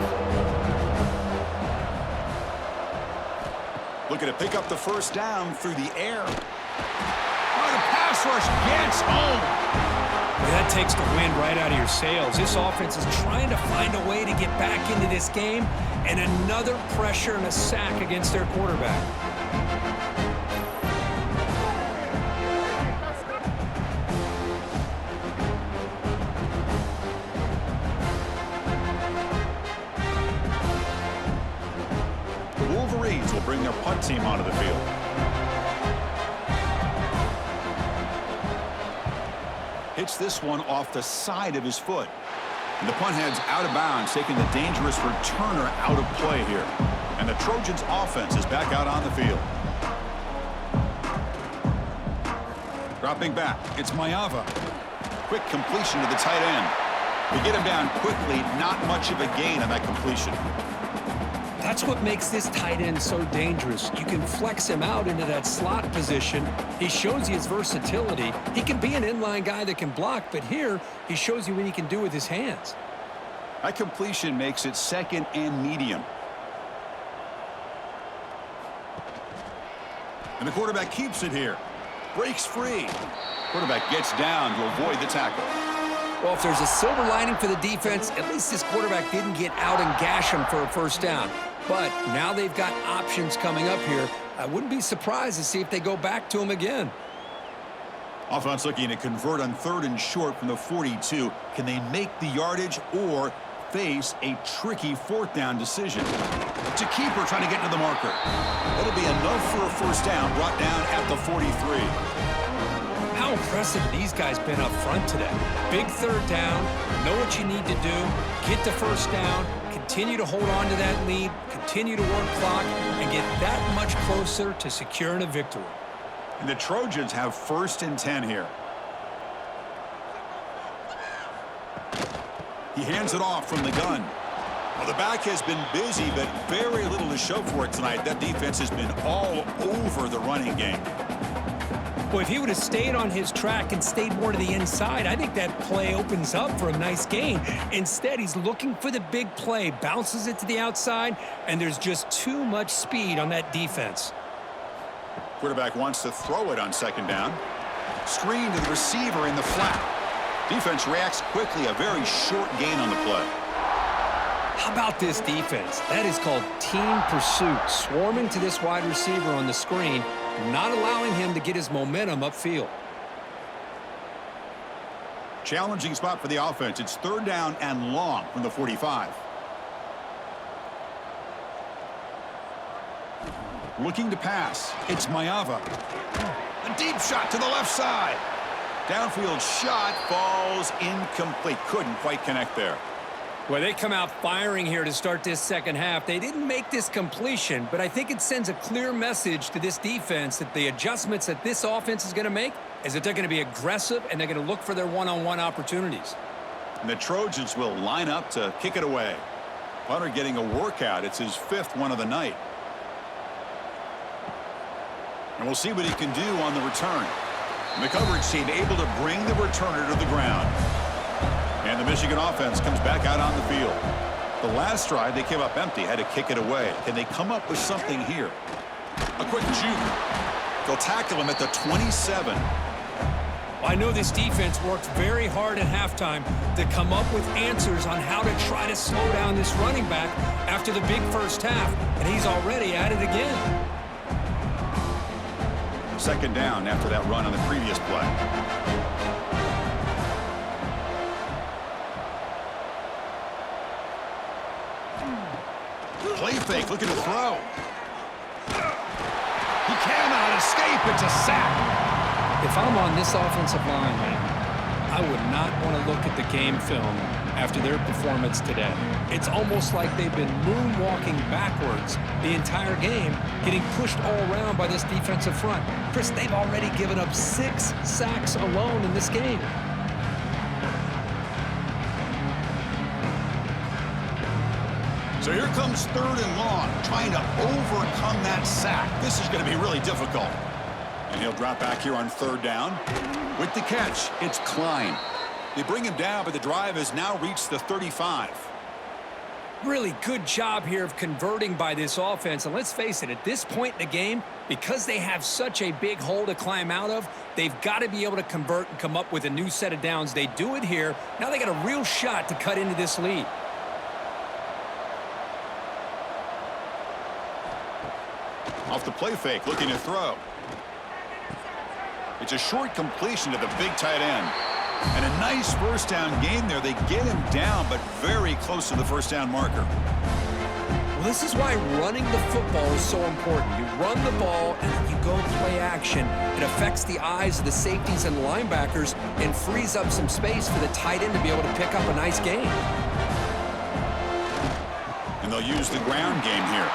Looking to pick up the first down through the air. Oh, the pass rush gets home. Well, that takes the wind right out of your sails. This offense is trying to find a way to get back into this game, and another pressure and a sack against their quarterback. The Wolverines will bring their punt team onto the field. Hits this one off the side of his foot. And the punt heads out of bounds, taking the dangerous returner out of play here. And the Trojans offense is back out on the field. Dropping back, it's Mayava. Quick completion to the tight end. They get him down quickly, not much of a gain on that completion. That's what makes this tight end so dangerous. You can flex him out into that slot position. He shows you his versatility. He can be an inline guy that can block, but here he shows you what he can do with his hands. That completion makes it 2nd and medium. And the quarterback keeps it here. Breaks free. Quarterback gets down to avoid the tackle. Well, if there's a silver lining for the defense, at least this quarterback didn't get out and gash him for a first down. But now they've got options coming up here. I wouldn't be surprised to see if they go back to him again. Offense looking to convert on 3rd and short from the 42. Can they make the yardage or face a tricky 4th down decision? It's a keeper trying to get to the marker. It'll be enough for a first down, brought down at the 43. How impressive have these guys been up front today? Big 3rd down, know what you need to do, get the first down, continue to hold on to that lead, continue to work clock, and get that much closer to securing a victory. And the Trojans have 1st and 10 here. He hands it off from the gun. Well, the back has been busy, but very little to show for it tonight. That defense has been all over the running game. Well, if he would have stayed on his track and stayed more to the inside, I think that play opens up for a nice gain. Instead, he's looking for the big play, bounces it to the outside, and there's just too much speed on that defense. Quarterback wants to throw it on 2nd down. Screen to the receiver in the flat. Defense reacts quickly, a very short gain on the play. How about this defense? That is called team pursuit. Swarming to this wide receiver on the screen, not allowing him to get his momentum upfield. Challenging spot for the offense. It's 3rd down and long from the 45. Looking to pass. It's Mayava. A deep shot to the left side. Downfield shot falls incomplete. Couldn't quite connect there. Well, they come out firing here to start this 2nd half. They didn't make this completion, but I think it sends a clear message to this defense that the adjustments that this offense is going to make is that they're going to be aggressive and they're going to look for their one-on-one opportunities. And the Trojans will line up to kick it away. Punter getting a workout. It's his 5th one of the night. And we'll see what he can do on the return. And the coverage team able to bring the returner to the ground. And the Michigan offense comes back out on the field. The last drive, they came up empty, had to kick it away. Can they come up with something here? A quick juke. They'll tackle him at the 27. I know this defense worked very hard at halftime to come up with answers on how to try to slow down this running back after the big first half, and he's already at it again. 2nd down after that run on the previous play. Play fake, looking to throw. He cannot escape. It's a sack. If I'm on this offensive line, man, I would not want to look at the game film after their performance today. It's almost like they've been moonwalking backwards the entire game, getting pushed all around by this defensive front. Chris, they've already given up 6 sacks alone in this game. So here comes 3rd and long, trying to overcome that sack. This is going to be really difficult. And he'll drop back here on 3rd down. With the catch, it's Klein. They bring him down, but the drive has now reached the 35. Really good job here of converting by this offense. And let's face it, at this point in the game, because they have such a big hole to climb out of, they've got to be able to convert and come up with a new set of downs. They do it here. Now they got a real shot to cut into this lead. Off the play fake, looking to throw. It's a short completion to the big tight end. And a nice first down gain there. They get him down, but very close to the first down marker. Well, this is why running the football is so important. You run the ball and then you go play action. It affects the eyes of the safeties and linebackers and frees up some space for the tight end to be able to pick up a nice gain. And they'll use the ground game here.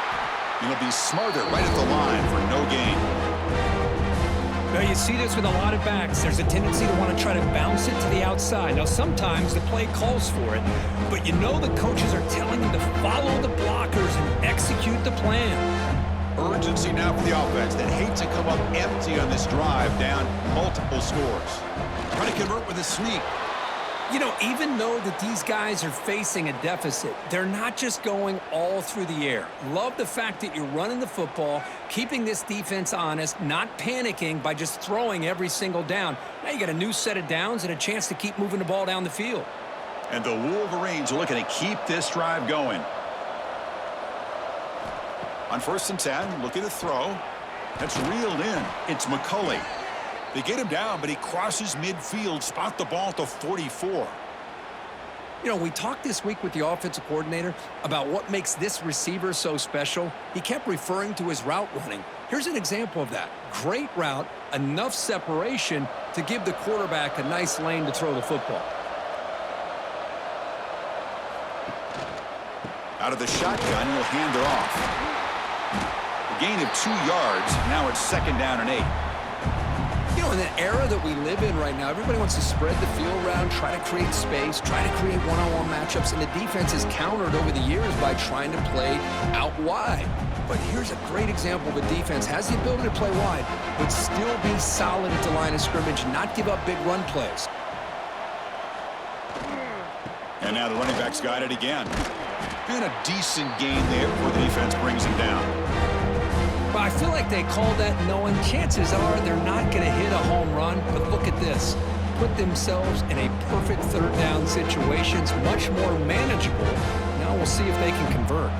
And they'll be smarter right at the line for no gain. Now, you see this with a lot of backs. There's a tendency to want to try to bounce it to the outside. Now, sometimes the play calls for it, but you know the coaches are telling them to follow the blockers and execute the plan. Urgency now for the offense that hates to come up empty on this drive, down multiple scores. Trying to convert with a sneak. You know, even though that these guys are facing a deficit, they're not just going all through the air. Love the fact that you're running the football, keeping this defense honest, not panicking by just throwing every single down. Now you got a new set of downs and a chance to keep moving the ball down the field. And the Wolverines are looking to keep this drive going. On 1st and 10, looking to throw. That's reeled in. It's McCulley. They get him down, but he crosses midfield, spot the ball at the 44. You know, we talked this week with the offensive coordinator about what makes this receiver so special. He kept referring to his route running. Here's an example of that. Great route, enough separation to give the quarterback a nice lane to throw the football. Out of the shotgun, he'll hand it off. A gain of 2 yards. Now it's 2nd down and 8. You know, in the era that we live in right now, everybody wants to spread the field around, try to create space, try to create one-on-one matchups, and the defense is countered over the years by trying to play out wide. But here's a great example of a defense has the ability to play wide, but still be solid at the line of scrimmage, not give up big run plays. And now the running back's got it again. And a decent gain there before the defense brings him down. But I feel like they called that knowing chances are they're not going to hit a home run. But look at this. Put themselves in a perfect 3rd down situation. It's much more manageable. Now we'll see if they can convert.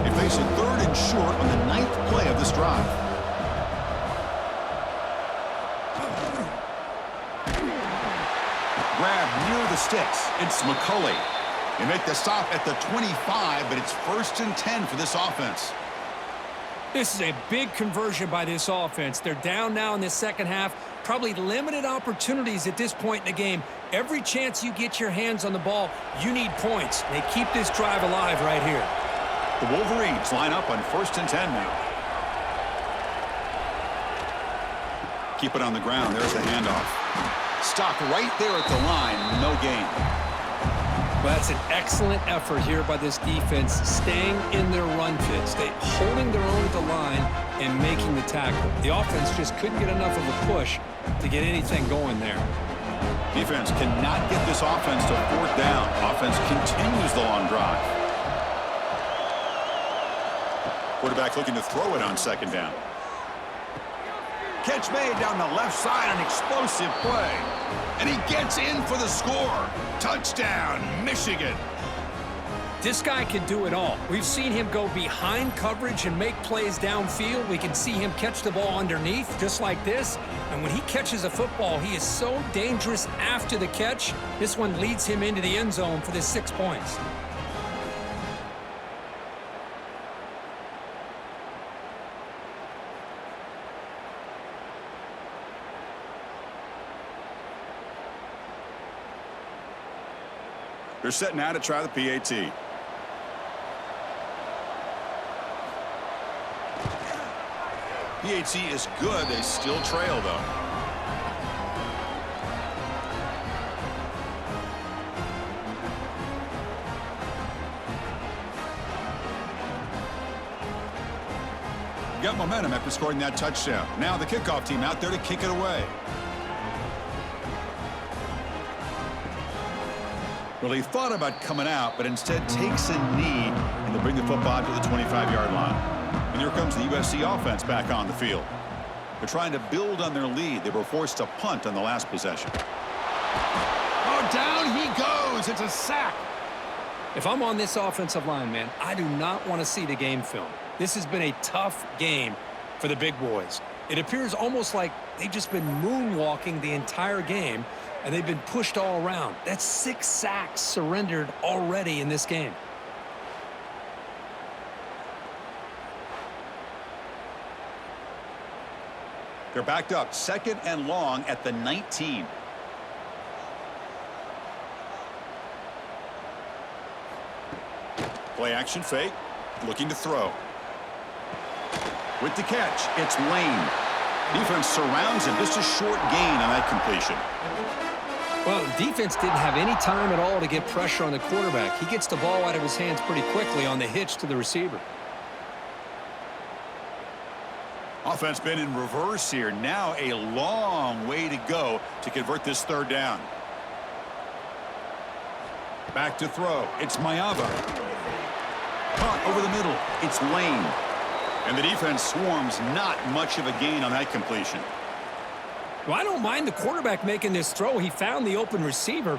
They face a 3rd and short on the 9th play of this drive. Grab near the sticks. It's McCulley. They make the stop at the 25, but it's 1st and 10 for this offense. This is a big conversion by this offense. They're down now in the second half. Probably limited opportunities at this point in the game. Every chance you get your hands on the ball, you need points. They keep this drive alive right here. The Wolverines line up on 1st and 10 now. Keep it on the ground. There's the handoff. Stop right there at the line. No gain. Well, that's an excellent effort here by this defense, staying in their run fits, holding their own at the line and making the tackle. The offense just couldn't get enough of a push to get anything going there. Defense cannot get this offense to 4th down. Offense continues the long drive. Quarterback looking to throw it on 2nd down. Catch made down the left side, an explosive play. And he gets in for the score. Touchdown, Michigan. This guy can do it all. We've seen him go behind coverage and make plays downfield. We can see him catch the ball underneath, just like this. And when he catches a football, he is so dangerous after the catch. This one leads him into the end zone for the 6 points. They're setting out to try the PAT. PAT is good. They still trail, though. Got momentum after scoring that touchdown. Now the kickoff team out there to kick it away. Well, he thought about coming out, but instead takes a knee, and they bring the football to the 25-yard line. And here comes the USC offense back on the field. They're trying to build on their lead. They were forced to punt on the last possession. Oh, down he goes. It's a sack. If I'm on this offensive line, man, I do not want to see the game film. This has been a tough game for the big boys. It appears almost like they've just been moonwalking the entire game, and they've been pushed all around. That's 6 sacks surrendered already in this game. They're backed up, 2nd and long at the 19. Play action fake, looking to throw. With the catch, it's Lane. Defense surrounds him, just a short gain on that completion. Well, the defense didn't have any time at all to get pressure on the quarterback. He gets the ball out of his hands pretty quickly on the hitch to the receiver. Offense been in reverse here. Now a long way to go to convert this 3rd down. Back to throw. It's Mayava. Caught over the middle. It's Lane. And the defense swarms, not much of a gain on that completion. Well, I don't mind the quarterback making this throw. He found the open receiver.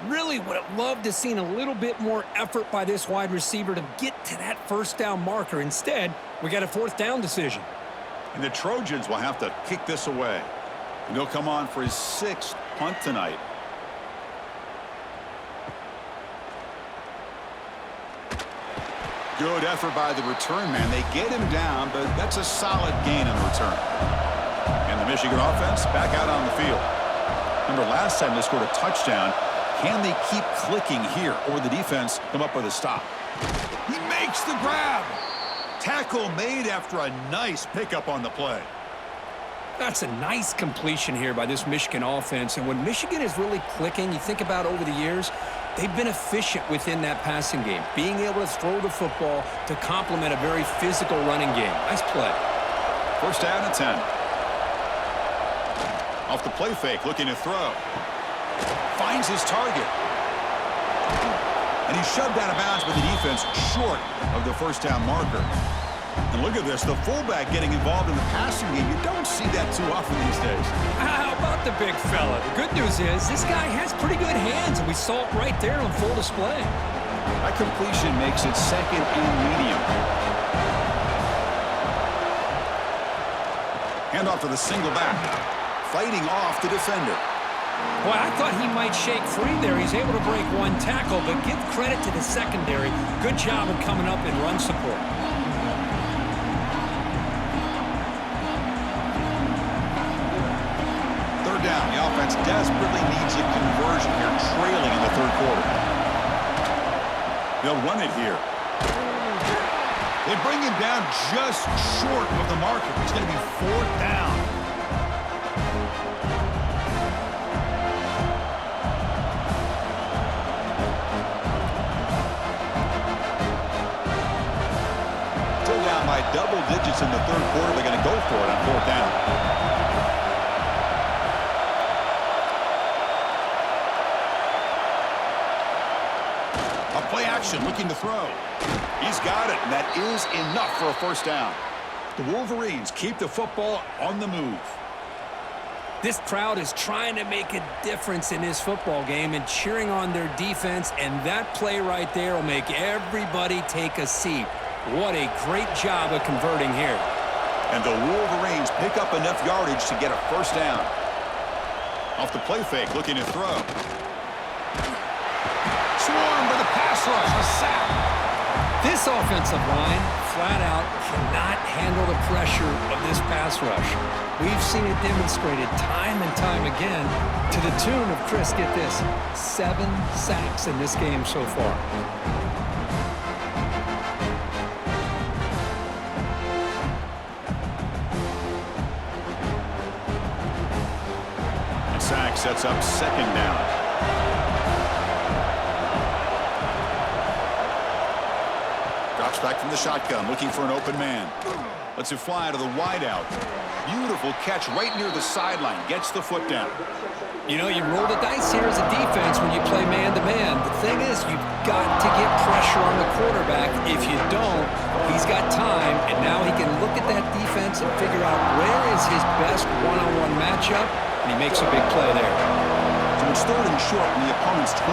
Really would have loved to seen a little bit more effort by this wide receiver to get to that 1st down marker. Instead, we got a 4th down decision. And the Trojans will have to kick this away. And he'll come on for his 6th punt tonight. Good effort by the return man. They get him down, but that's a solid gain in return. And the Michigan offense back out on the field. Remember, last time they scored a touchdown. Can they keep clicking here, or the defense come up with a stop? He makes the grab. Tackle made after a nice pickup on the play. That's a nice completion here by this Michigan offense. And when Michigan is really clicking, you think about over the years, they've been efficient within that passing game, being able to throw the football to complement a very physical running game. Nice play. 1st down and 10. Off the play fake, looking to throw. Finds his target. And he's shoved out of bounds by the defense short of the 1st down marker. And look at this, the fullback getting involved in the passing game. You don't see that too often these days. How about the big fella? The good news is this guy has pretty good hands, and we saw it right there on full display. That completion makes it 2nd and medium. Hand off to the single back. Fighting off the defender. Boy, I thought he might shake free there. He's able to break one tackle, but give credit to the secondary. Good job of coming up in run support. 3rd down. The offense desperately needs a conversion here, trailing in the 3rd quarter. They'll run it here. They bring him down just short of the marker. It's going to be 4th down. By double digits in the 3rd quarter. They're going to go for it on 4th down. A play action looking to throw. He's got it, and that is enough for a 1st down. The Wolverines keep the football on the move. This crowd is trying to make a difference in this football game and cheering on their defense, and that play right there will make everybody take a seat. What a great job of converting here. And the Wolverines pick up enough yardage to get a 1st down. Off the play fake, looking to throw. Swarmed by the pass rush, a sack. This offensive line, flat out, cannot handle the pressure of this pass rush. We've seen it demonstrated time and time again to the tune of, Chris, get this, 7 sacks in this game so far. Sack sets up 2nd down. Drops back from the shotgun, looking for an open man. Lets it fly to the wideout. Beautiful catch right near the sideline. Gets the foot down. You know, you roll the dice here as a defense when you play man-to-man. The thing is, you've got to get pressure on the quarterback. If you don't, he's got time, and now he can look at that defense and figure out where is his best one-on-one matchup, and he makes a big play there. So it's 3rd and short from the opponent's 28.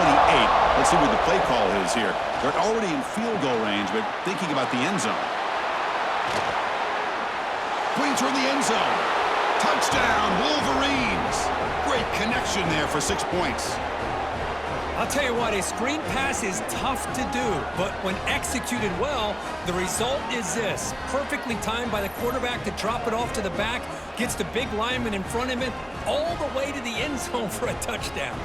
Let's see what the play call is here. They're already in field goal range, but thinking about the end zone. Brings her in the end zone. Touchdown, Wolverines. Great connection there for 6 points. I'll tell you what, a screen pass is tough to do, but when executed well, the result is this. Perfectly timed by the quarterback to drop it off to the back, gets the big lineman in front of him, all the way to the end zone for a touchdown.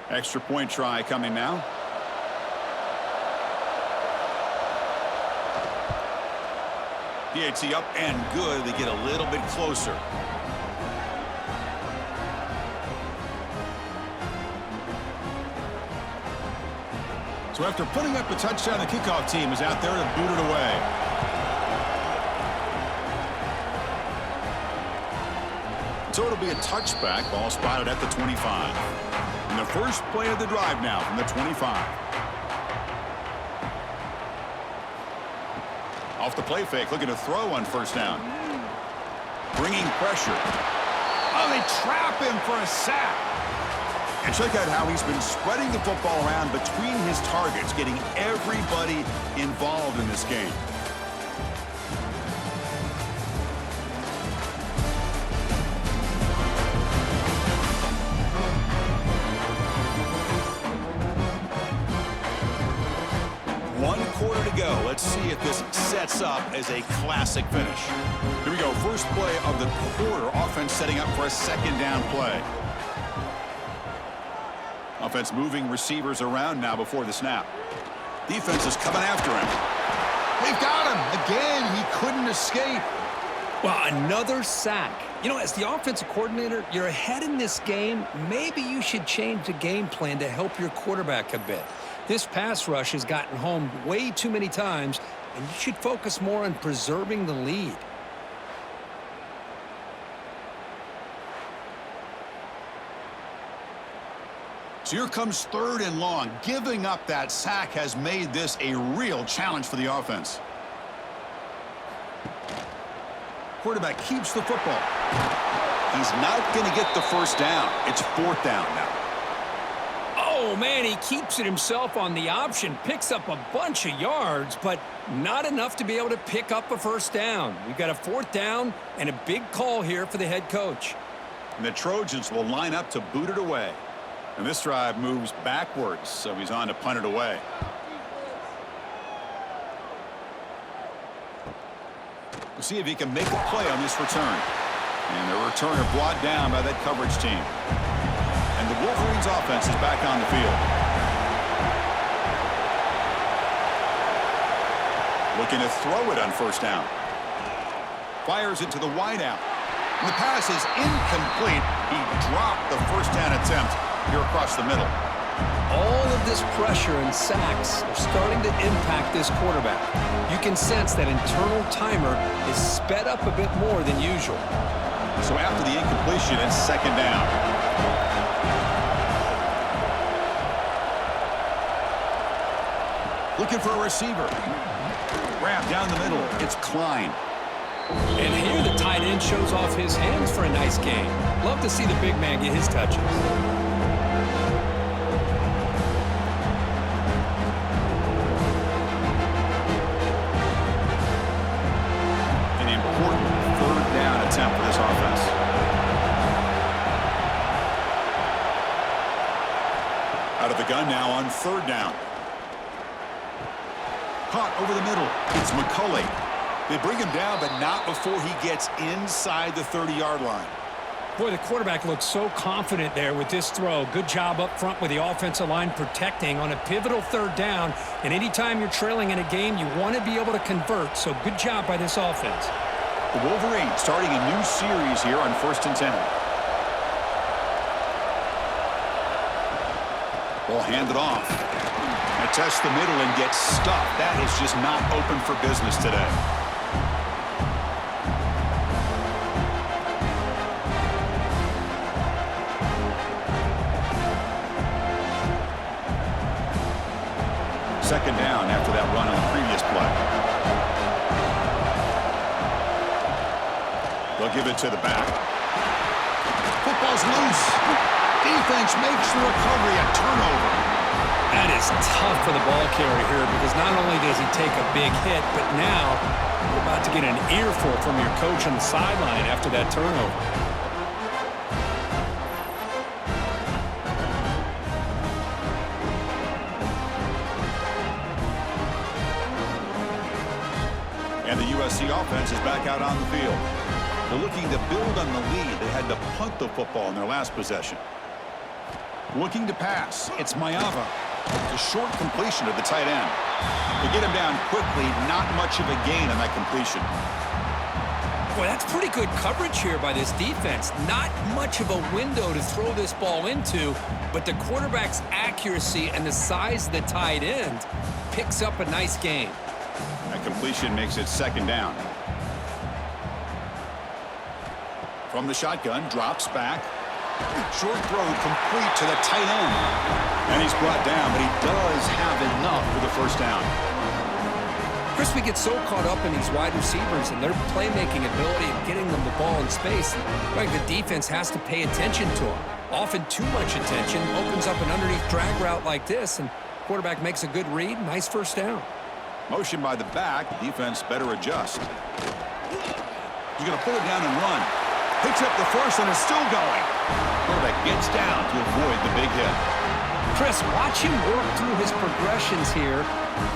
Extra point try coming now. PAT up and good. They get a little bit closer. So after putting up a touchdown, the kickoff team is out there to boot it away. So it'll be a touchback. Ball spotted at the 25. And the first play of the drive now from the 25. Off the play fake, looking to throw on first down. Bringing pressure. Oh, they trap him for a sack. And check out how he's been spreading the football around between his targets, getting everybody involved in this game. One quarter to go. Let's see if this sets up as a classic finish. Here we go. First play of the quarter. Offense setting up for a second down play. Offense moving receivers around now before the snap. Defense is coming after him. They've got him. Again, he couldn't escape. Well, another sack. You know, as the offensive coordinator, you're ahead in this game. Maybe you should change the game plan to help your quarterback a bit. This pass rush has gotten home way too many times, and you should focus more on preserving the lead. So here comes third and long. Giving up that sack has made this a real challenge for the offense. Quarterback keeps the football. He's not going to get the first down. It's fourth down now. Oh, man, he keeps it himself on the option, picks up a bunch of yards, but not enough to be able to pick up a first down. We've got a fourth down and a big call here for the head coach. And the Trojans will line up to boot it away. And this drive moves backwards, so he's on to punt it away. We'll see if he can make a play on this return. And the returner brought down by that coverage team. And the Wolverines offense is back on the field. Looking to throw it on first down. Fires it to the wideout. And the pass is incomplete. He dropped the first down attempt here across the middle. All of this pressure and sacks are starting to impact this quarterback. You can sense that internal timer is sped up a bit more than usual. So after the incompletion, it's second down. Looking for a receiver. Wrap down the middle. It's Klein. And here the tight end shows off his hands for a nice game. Love to see the big man get his touches. An important third down attempt for this offense. Out of the gun now on third down. Caught over the middle. It's McCulley. They bring him down, but not before he gets inside the 30-yard line. Boy, the quarterback looks so confident there with this throw. Good job up front with the offensive line protecting on a pivotal third down. And anytime you're trailing in a game, you want to be able to convert. So good job by this offense. The Wolverines starting a new series here on 1st and 10. Ball handed off. And test the middle and get stuck. That is just not open for business today. Second down after that run on the previous play. They'll give it to the back. Football's loose. Defense makes the recovery, a turnover. That is tough for the ball carrier here because not only does he take a big hit, but now you're about to get an earful from your coach on the sideline after that turnover. And the USC offense is back out on the field. They're looking to build on the lead. They had to punt the football in their last possession. Looking to pass. It's Mayava. It's a short completion to the tight end. To get him down quickly, not much of a gain on that completion. Boy, that's pretty good coverage here by this defense. Not much of a window to throw this ball into, but the quarterback's accuracy and the size of the tight end picks up a nice gain. That completion makes it second down. From the shotgun, drops back. Short throw complete to the tight end. And he's brought down, but he does have enough for the first down. Chris, we get so caught up in these wide receivers and their playmaking ability and getting them the ball in space. Like the defense has to pay attention to them. Often too much attention opens up an underneath drag route like this, and quarterback makes a good read. Nice first down. Motion by the back. Defense better adjust. He's going to pull it down and run. Picks up the first and is still going. Quarterback gets down to avoid the big hit. Chris, watch him work through his progressions here.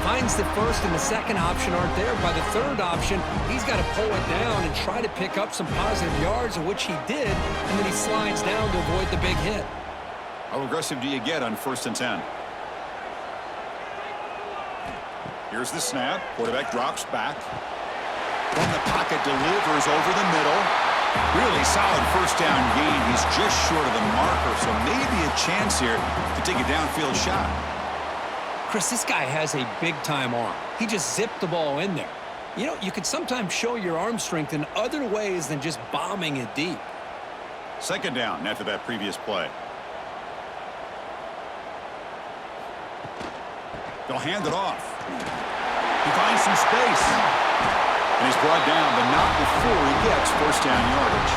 Finds the first and the second option aren't there. By the third option, he's got to pull it down and try to pick up some positive yards, of which he did, and then he slides down to avoid the big hit. How aggressive do you get on 1st and 10? Here's the snap. Quarterback drops back. From the pocket, delivers over the middle. Really solid first down gain. He's just short of the marker, so maybe a chance here to take a downfield shot. Chris, this guy has a big-time arm. He just zipped the ball in there. You know, you can sometimes show your arm strength in other ways than just bombing it deep. 2nd down after that previous play. They'll hand it off. He finds some space. And he's brought down, but not before he gets first down yardage.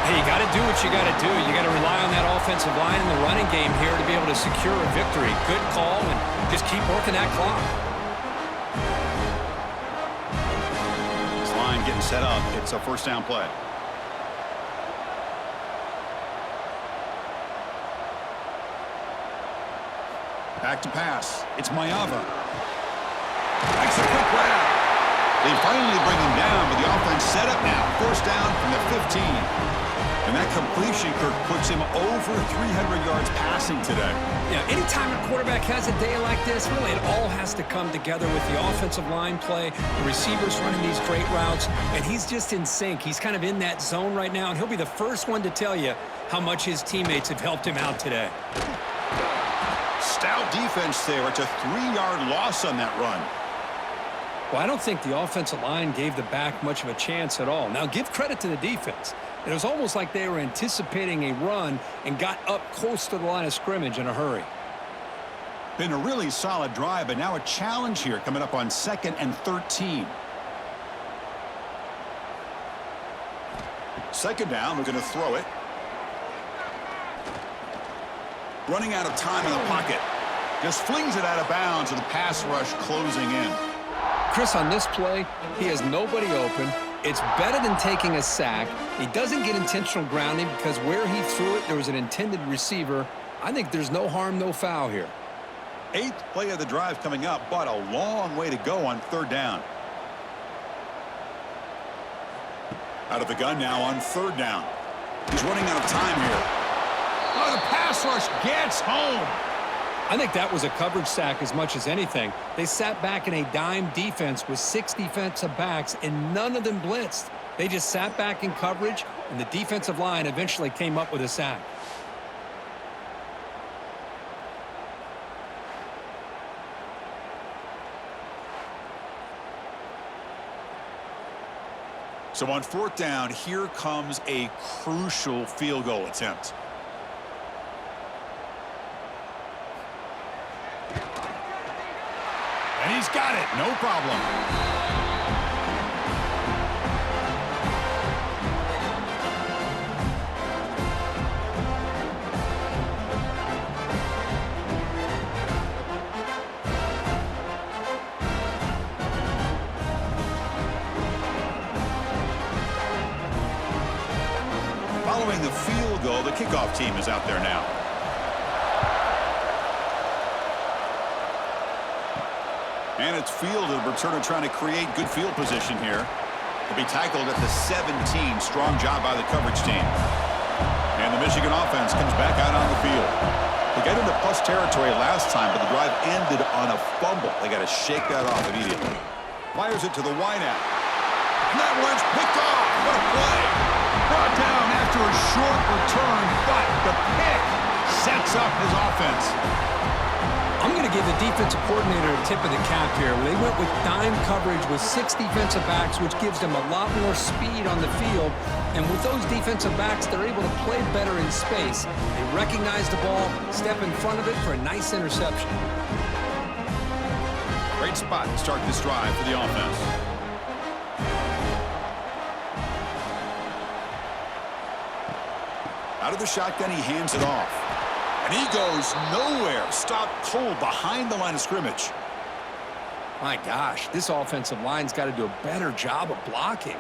Hey, you got to do what you got to do. You got to rely on that offensive line in the running game here to be able to secure a victory. Good call, and just keep working that clock. This line getting set up. It's a first down play. Back to pass. It's Mayava. Makes a quick grab. They finally bring him down, but the offense set up now. First down from the 15. And that completion, Kirk, puts him over 300 yards passing today. Yeah, anytime a quarterback has a day like this, really it all has to come together with the offensive line play, the receivers running these great routes, and he's just in sync. He's kind of in that zone right now, and he'll be the first one to tell you how much his teammates have helped him out today. Stout defense there. It's a 3-yard loss on that run. Well, I don't think the offensive line gave the back much of a chance at all. Now, give credit to the defense. It was almost like they were anticipating a run and got up close to the line of scrimmage in a hurry. Been a really solid drive, but now a challenge here coming up on 2nd and 13. 2nd down, we're going to throw it. Running out of time in the pocket. Just flings it out of bounds with the pass rush closing in. Chris, on this play, he has nobody open. It's better than taking a sack. He doesn't get intentional grounding because where he threw it, there was an intended receiver. I think there's no harm, no foul here. 8th play of the drive coming up, but a long way to go on 3rd down. Out of the gun now on 3rd down. He's running out of time here. Oh, the pass rush gets home. I think that was a coverage sack as much as anything. They sat back in a dime defense with 6 defensive backs, and none of them blitzed. They just sat back in coverage, and the defensive line eventually came up with a sack. So on 4th down, here comes a crucial field goal attempt. And he's got it. No problem. Following the field goal, the kickoff team is out there now. And it's fielded. Returner trying to create good field position here. He'll be tackled at the 17. Strong job by the coverage team. And the Michigan offense comes back out on the field. They got into plus territory last time, but the drive ended on a fumble. They got to shake that off immediately. Fires it to the wideout. And that one's picked off. What a play. Brought down after a short return, but the pick sets up his offense. I'm going to give the defensive coordinator a tip of the cap here. They went with dime coverage with 6 defensive backs, which gives them a lot more speed on the field. And with those defensive backs, they're able to play better in space. They recognize the ball, step in front of it for a nice interception. Great right spot to start this drive for the offense. Out of the shotgun, he hands it off. And he goes nowhere. Stopped cold behind the line of scrimmage. My gosh, this offensive line's got to do a better job of blocking.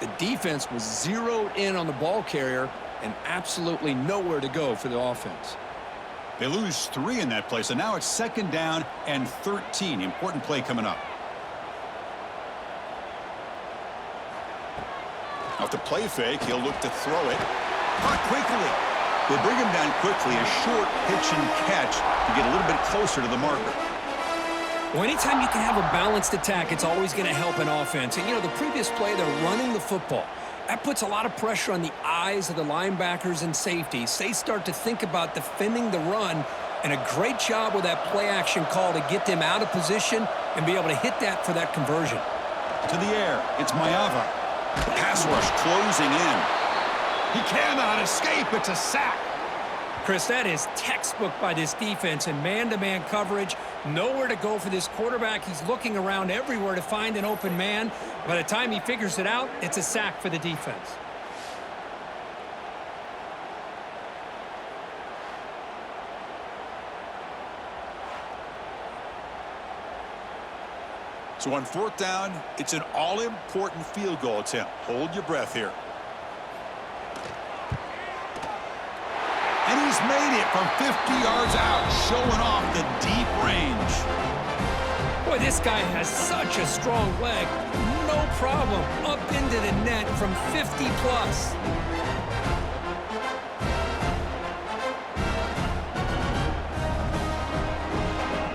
The defense was zeroed in on the ball carrier and absolutely nowhere to go for the offense. They lose 3 in that play, so now it's 2nd down and 13. Important play coming up. Off the play fake, he'll look to throw it. Caught quickly. They bring him down quickly, a short pitch and catch to get a little bit closer to the marker. Well, anytime you can have a balanced attack, it's always going to help an offense. And, you know, the previous play, they're running the football. That puts a lot of pressure on the eyes of the linebackers and safeties. They start to think about defending the run, and a great job with that play-action call to get them out of position and be able to hit that for that conversion. To the air, it's Mayava. Pass rush closing in. He cannot escape. It's a sack. Chris, that is textbook by this defense and man-to-man coverage. Nowhere to go for this quarterback. He's looking around everywhere to find an open man. By the time he figures it out, it's a sack for the defense. So on 4th down, it's an all-important field goal attempt. Hold your breath here. And he's made it from 50 yards out, showing off the deep range. Boy, this guy has such a strong leg. No problem. Up into the net from 50-plus.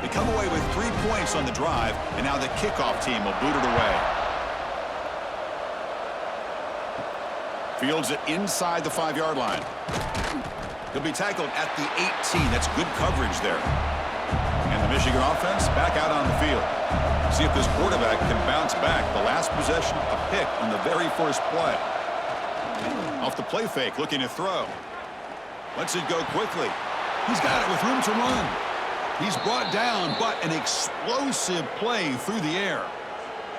They come away with 3 points on the drive, and now the kickoff team will boot it away. Fields it inside the 5-yard line. He'll be tackled at the 18. That's good coverage there. And the Michigan offense back out on the field. See if this quarterback can bounce back. The last possession, a pick on the very first play. Off the play fake, looking to throw. Lets it go quickly. He's got it with room to run. He's brought down, but an explosive play through the air.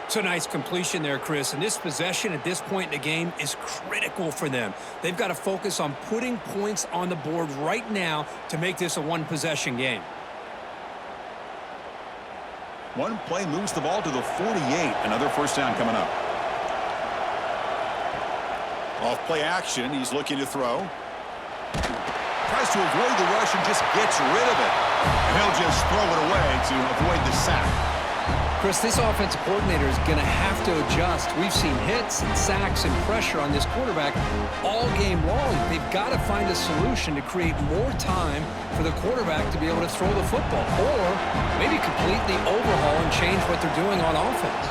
It's a nice completion there, Chris. And this possession at this point in the game is critical for them. They've got to focus on putting points on the board right now to make this a one-possession game. One play moves the ball to the 48. Another 1st down coming up. Off play action, he's looking to throw. Tries to avoid the rush and just gets rid of it. And he'll just throw it away to avoid the sack. Chris, this offensive coordinator is going to have to adjust. We've seen hits and sacks and pressure on this quarterback all game long. They've got to find a solution to create more time for the quarterback to be able to throw the football, or maybe completely overhaul and change what they're doing on offense.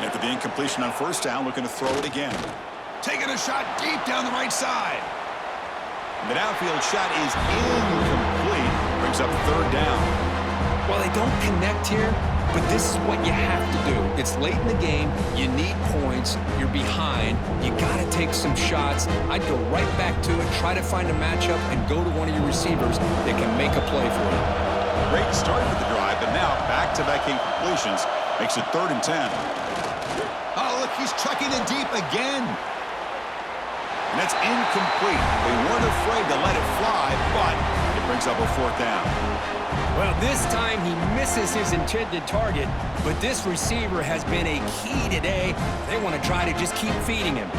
After the incompletion on 1st down, looking to throw it again. Taking a shot deep down the right side. The downfield shot is incomplete. Brings up 3rd down. Well, they don't connect here, but this is what you have to do. It's late in the game. You need points. You're behind. You got to take some shots. I'd go right back to it, try to find a matchup, and go to one of your receivers that can make a play for you. Great start with the drive, but now back-to-back incompletions makes it 3rd and 10. Oh, look, he's chucking it deep again. And that's incomplete. They weren't afraid to let it fly, but it brings up a 4th down. Well, this time he misses his intended target, but this receiver has been a key today. They want to try to just keep feeding him.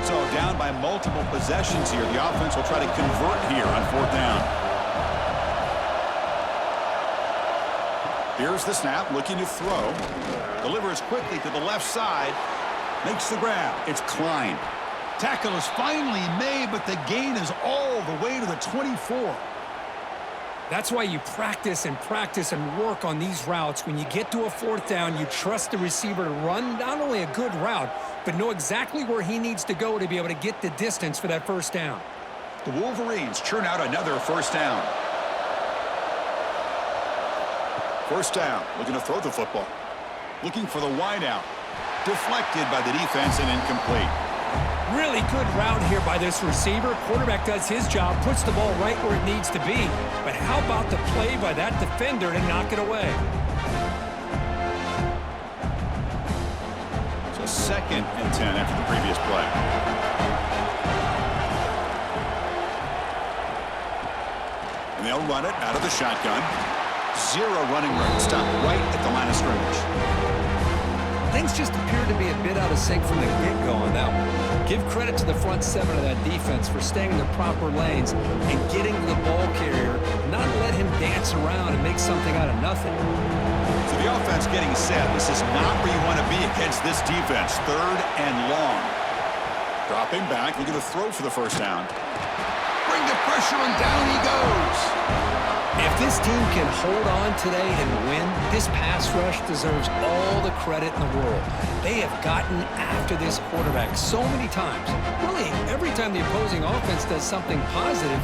So down by multiple possessions here. The offense will try to convert here on 4th down. Here's the snap, looking to throw. Delivers quickly to the left side. Makes the grab. It's Klein. Tackle is finally made, but the gain is all the way to the 24. That's why you practice and work on these routes. When you get to a 4th down, you trust the receiver to run not only a good route, but know exactly where he needs to go to be able to get the distance for that 1st down. The Wolverines churn out another 1st down. 1st down, looking to throw the football. Looking for the wideout. Deflected by the defense and incomplete. Really good route here by this receiver. Quarterback does his job, puts the ball right where it needs to be. But how about the play by that defender to knock it away? So 2nd and 10 after the previous play. And they'll run it out of the shotgun. 0 running room. Stop right at the line of scrimmage. Things just appear to be a bit out of sync from the get-go on that one. Give credit to the front 7 of that defense for staying in the proper lanes and getting to the ball carrier, not let him dance around and make something out of nothing. So the offense getting set. This is not where you want to be against this defense. 3rd and long. Dropping back, looking to throw for the first down. Bring the pressure and down he goes. If this team can hold on today and win, this pass rush deserves all the credit in the world. They have gotten after this quarterback so many times. Really, every time the opposing offense does something positive,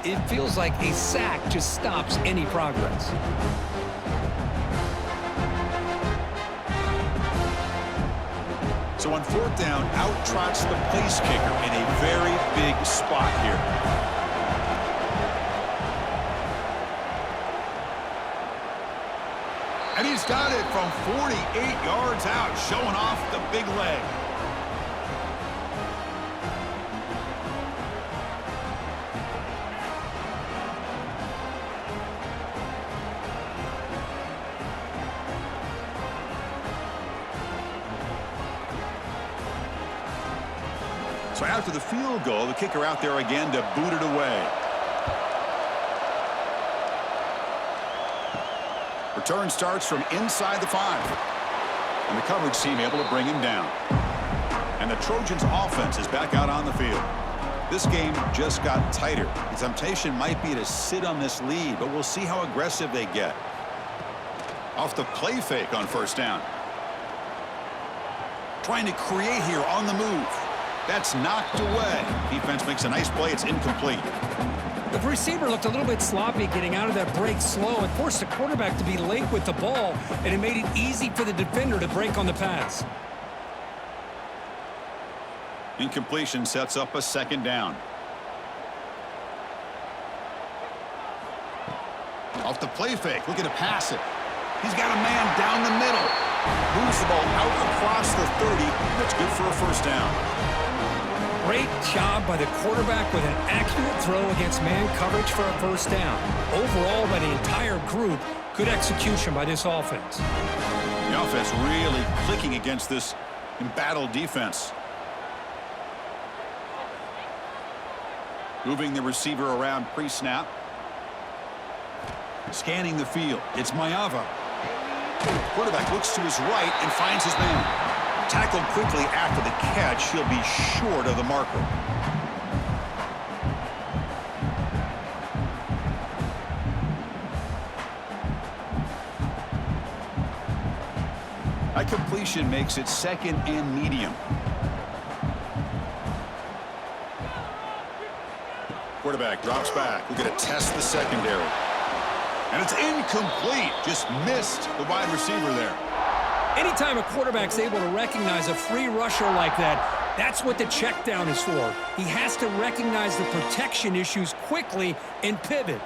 it feels like a sack just stops any progress. So on 4th down, out trots the place kicker in a very big spot here. And he's got it from 48 yards out, showing off the big leg. So after the field goal, the kicker out there again to boot it away. Return starts from inside the 5. And the coverage team able to bring him down. And the Trojans offense is back out on the field. This game just got tighter. The temptation might be to sit on this lead, but we'll see how aggressive they get. Off the play fake on 1st down. Trying to create here on the move. That's knocked away. Defense makes a nice play. It's incomplete. The receiver looked a little bit sloppy getting out of that break slow and forced the quarterback to be late with the ball, and it made it easy for the defender to break on the pass. Incompletion sets up a 2nd down. Off the play fake, looking to pass it. He's got a man down the middle. Moves the ball out across the 30. That's good for a 1st down. Great job by the quarterback with an accurate throw against man coverage for a 1st down. Overall, by the entire group, good execution by this offense. The offense really clicking against this embattled defense. Moving the receiver around pre-snap. Scanning the field. It's Mayava. Quarterback looks to his right and finds his man. Tackled quickly after the catch. He'll be short of the marker. That completion makes it 2nd and medium. Quarterback drops back. We're going to test the secondary. And it's incomplete. Just missed the wide receiver there. Anytime a quarterback's able to recognize a free rusher like that, that's what the check down is for. He has to recognize the protection issues quickly and pivot.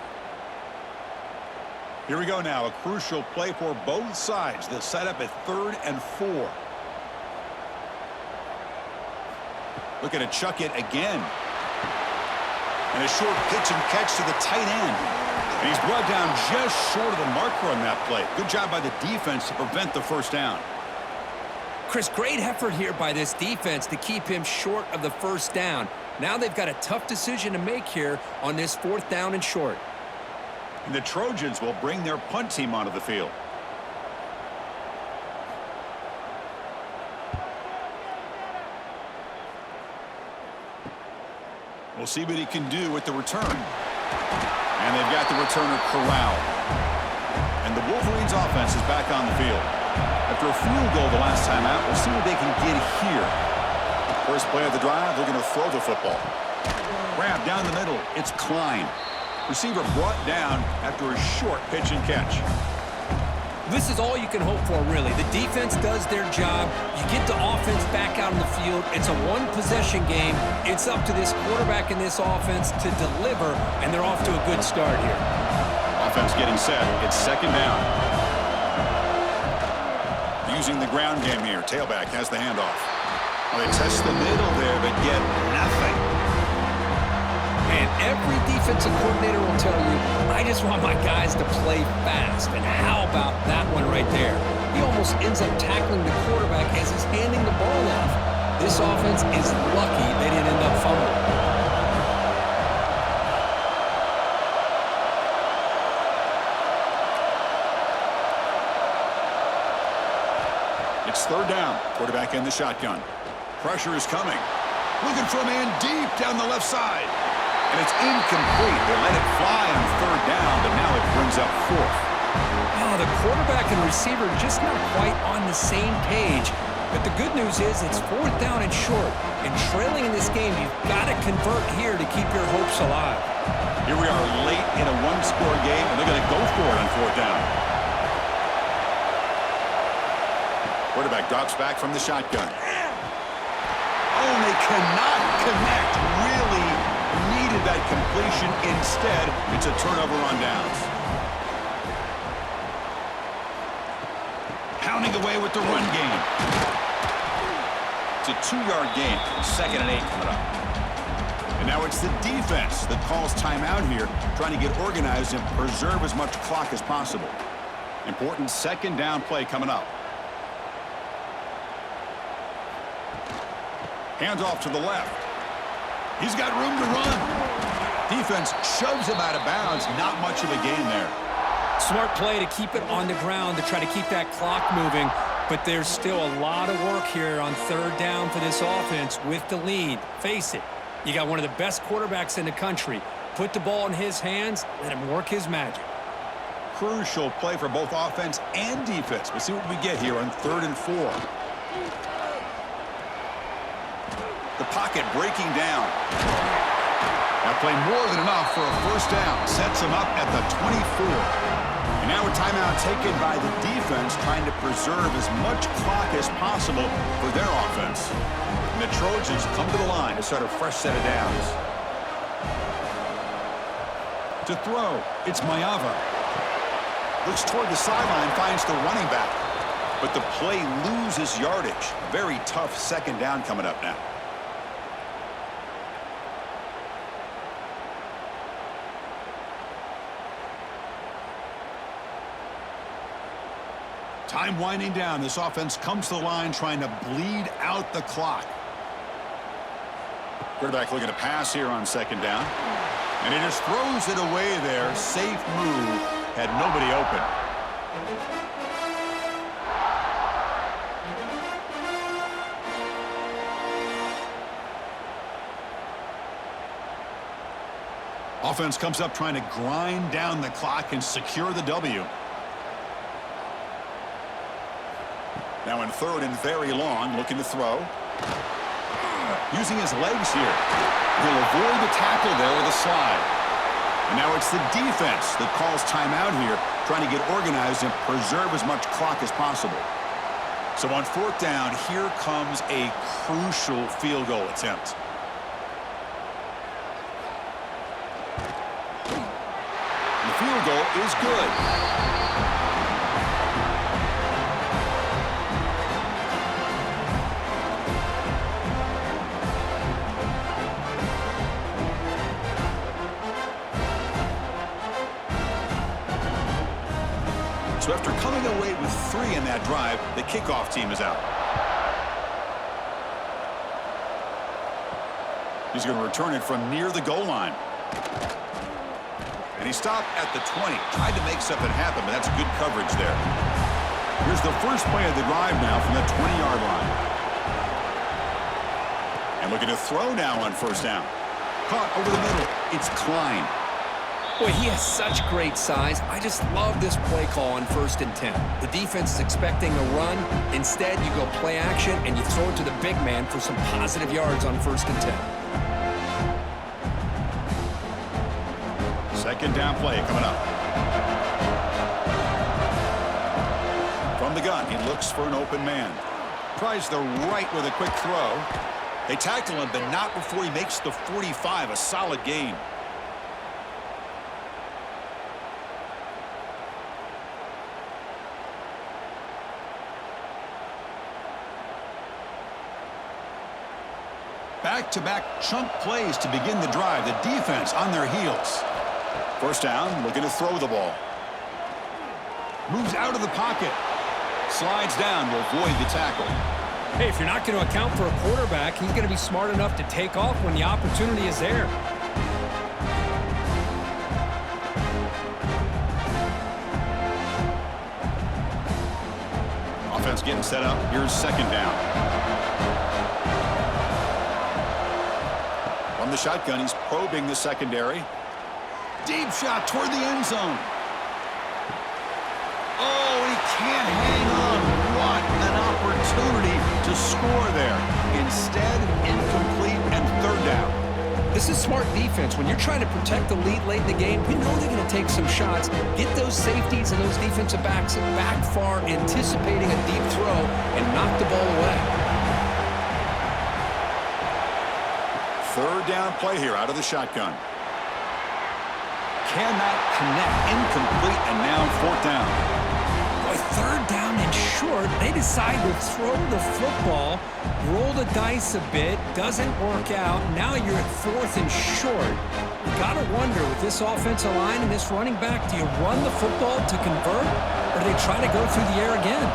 Here we go now. A crucial play for both sides. They'll set up at 3rd and 4. Looking to chuck it again. And a short pitch and catch to the tight end. And he's brought down just short of the marker on that play. Good job by the defense to prevent the 1st down. Chris, great effort here by this defense to keep him short of the 1st down. Now they've got a tough decision to make here on this 4th down and short. And the Trojans will bring their punt team onto the field. We'll see what he can do with the return. And they've got the returner corralled. And the Wolverines offense is back on the field. After a field goal the last time out, we'll see what they can get here. First play of the drive, they're going to throw the football. Grab down the middle. It's Klein. Receiver brought down after a short pitch and catch. This is all you can hope for, really. The defense does their job. You get the offense back out in the field. It's a one-possession game. It's up to this quarterback and this offense to deliver, and they're off to a good start here. Offense getting set. It's second down. Using the ground game here. Tailback has the handoff. Well, they test the middle there, but get nothing. And every defensive coordinator will tell you, I just want my guys to play fast. And how about that one right there? He almost ends up tackling the quarterback as he's handing the ball off. This offense is lucky they didn't end up fumbling. It's third down. Quarterback in the shotgun. Pressure is coming. Looking for a man deep down the left side. And it's incomplete. They let it fly on third down, but now it brings up fourth. Oh, the quarterback and receiver just not quite on the same page. But the good news is it's fourth down and short. And trailing in this game, you've got to convert here to keep your hopes alive. Here we are late in a one-score game, and they're going to go for it on fourth down. Quarterback drops back from the shotgun. Oh, and they cannot connect. Really needed that completion. Instead, it's a turnover on downs. Pounding away with the run game. It's a 2-yard gain. 2nd and 8 coming up. And now it's the defense that calls timeout here, trying to get organized and preserve as much clock as possible. Important second down play coming up. Hands off to the left. He's got room to run. Defense shoves him out of bounds. Not much of a gain there. Smart play to keep it on the ground to try to keep that clock moving. But there's still a lot of work here on third down for this offense with the lead. Face it, you got one of the best quarterbacks in the country. Put the ball in his hands, let him work his magic. Crucial play for both offense and defense. We'll see what we get here on 3rd and 4. The pocket breaking down. That play more than enough for a first down. Sets him up at the 24. And now a timeout taken by the defense, trying to preserve as much clock as possible for their offense. And the Trojans come to the line to start a fresh set of downs. To throw, it's Mayava. Looks toward the sideline, finds the running back. But the play loses yardage. Very tough second down coming up now. Time winding down. This offense comes to the line trying to bleed out the clock. Quarterback looking to pass here on second down. And he just throws it away there. Safe move. Had nobody open. Offense comes up trying to grind down the clock and secure the W. Now in 3rd and very long, looking to throw. Using his legs here. He'll avoid the tackle there with a slide. And now it's the defense that calls timeout here, trying to get organized and preserve as much clock as possible. So on 4th down, here comes a crucial field goal attempt. And the field goal is good. So after coming away with 3 in that drive, the kickoff team is out. He's going to return it from near the goal line. And he stopped at the 20. Tried to make something happen, but that's good coverage there. Here's the first play of the drive now from the 20-yard line. And looking to throw now on first down. Caught over the middle. It's Klein. Boy, he has such great size. I just love this play call on 1st and 10. The defense is expecting a run. Instead, you go play action, and you throw it to the big man for some positive yards on 1st and 10. Second down play coming up. gun. He looks for an open man. Tries the right with a quick throw. They tackle him, but not before he makes the 45, a solid gain. Back-to-back chunk plays to begin the drive. The defense on their heels. First down, looking to throw the ball. Moves out of the pocket. Slides down to avoid the tackle. Hey, if you're not going to account for a quarterback, he's going to be smart enough to take off when the opportunity is there. Offense getting set up. Here's second down. From the shotgun, he's probing the secondary. Deep shot toward the end zone. Oh, he can't hang on. What an opportunity to score there. Instead, incomplete and third down. This is smart defense. When you're trying to protect the lead late in the game, we know they're going to take some shots, get those safeties and those defensive backs back far, anticipating a deep throw, and knock the ball away. Third down play here out of the shotgun. Cannot connect. Incomplete, and now fourth down. Boy, third down and short. They decide to throw the football, roll the dice a bit, doesn't work out. Now you're at fourth and short. You got to wonder, with this offensive line and this running back, do you run the football to convert, or do they try to go through the air again?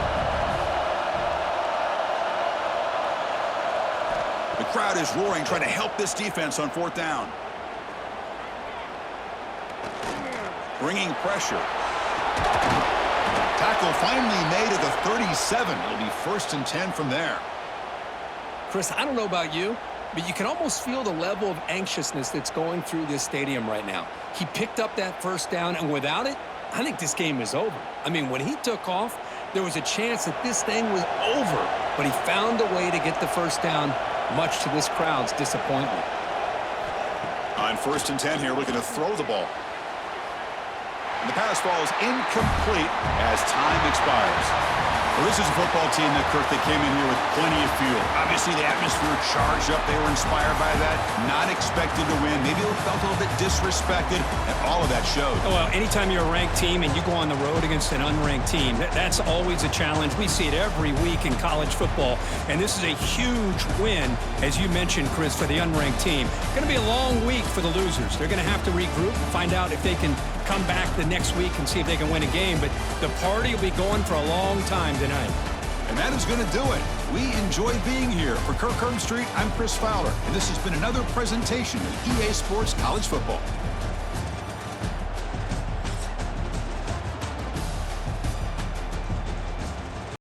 The crowd is roaring, trying to help this defense on fourth down. Bringing pressure. Tackle finally made at the 37. It'll be 1st and 10 from there. Chris, I don't know about you, but you can almost feel the level of anxiousness that's going through this stadium right now. He picked up that first down, and without it, I think this game is over. I mean, when he took off, there was a chance that this thing was over, but he found a way to get the first down, much to this crowd's disappointment. On 1st and 10 here, looking to throw the ball. And the pass falls incomplete as time expires. Well, this is a football team that came in here with plenty of fuel. Obviously, the atmosphere charged up. They were inspired by that. Not expected to win. Maybe they felt a little bit disrespected, and all of that showed. Well, anytime you're a ranked team and you go on the road against an unranked team, that's always a challenge. We see it every week in college football, and this is a huge win, as you mentioned, Chris, for the unranked team. Going to be a long week for the losers. They're going to have to regroup, find out if they can come back the next week and see if they can win a game, but the party will be going for a long time tonight. And that is going to do it. We enjoy being here. For Kirk Street, I'm Chris Fowler, and this has been another presentation of EA Sports College Football.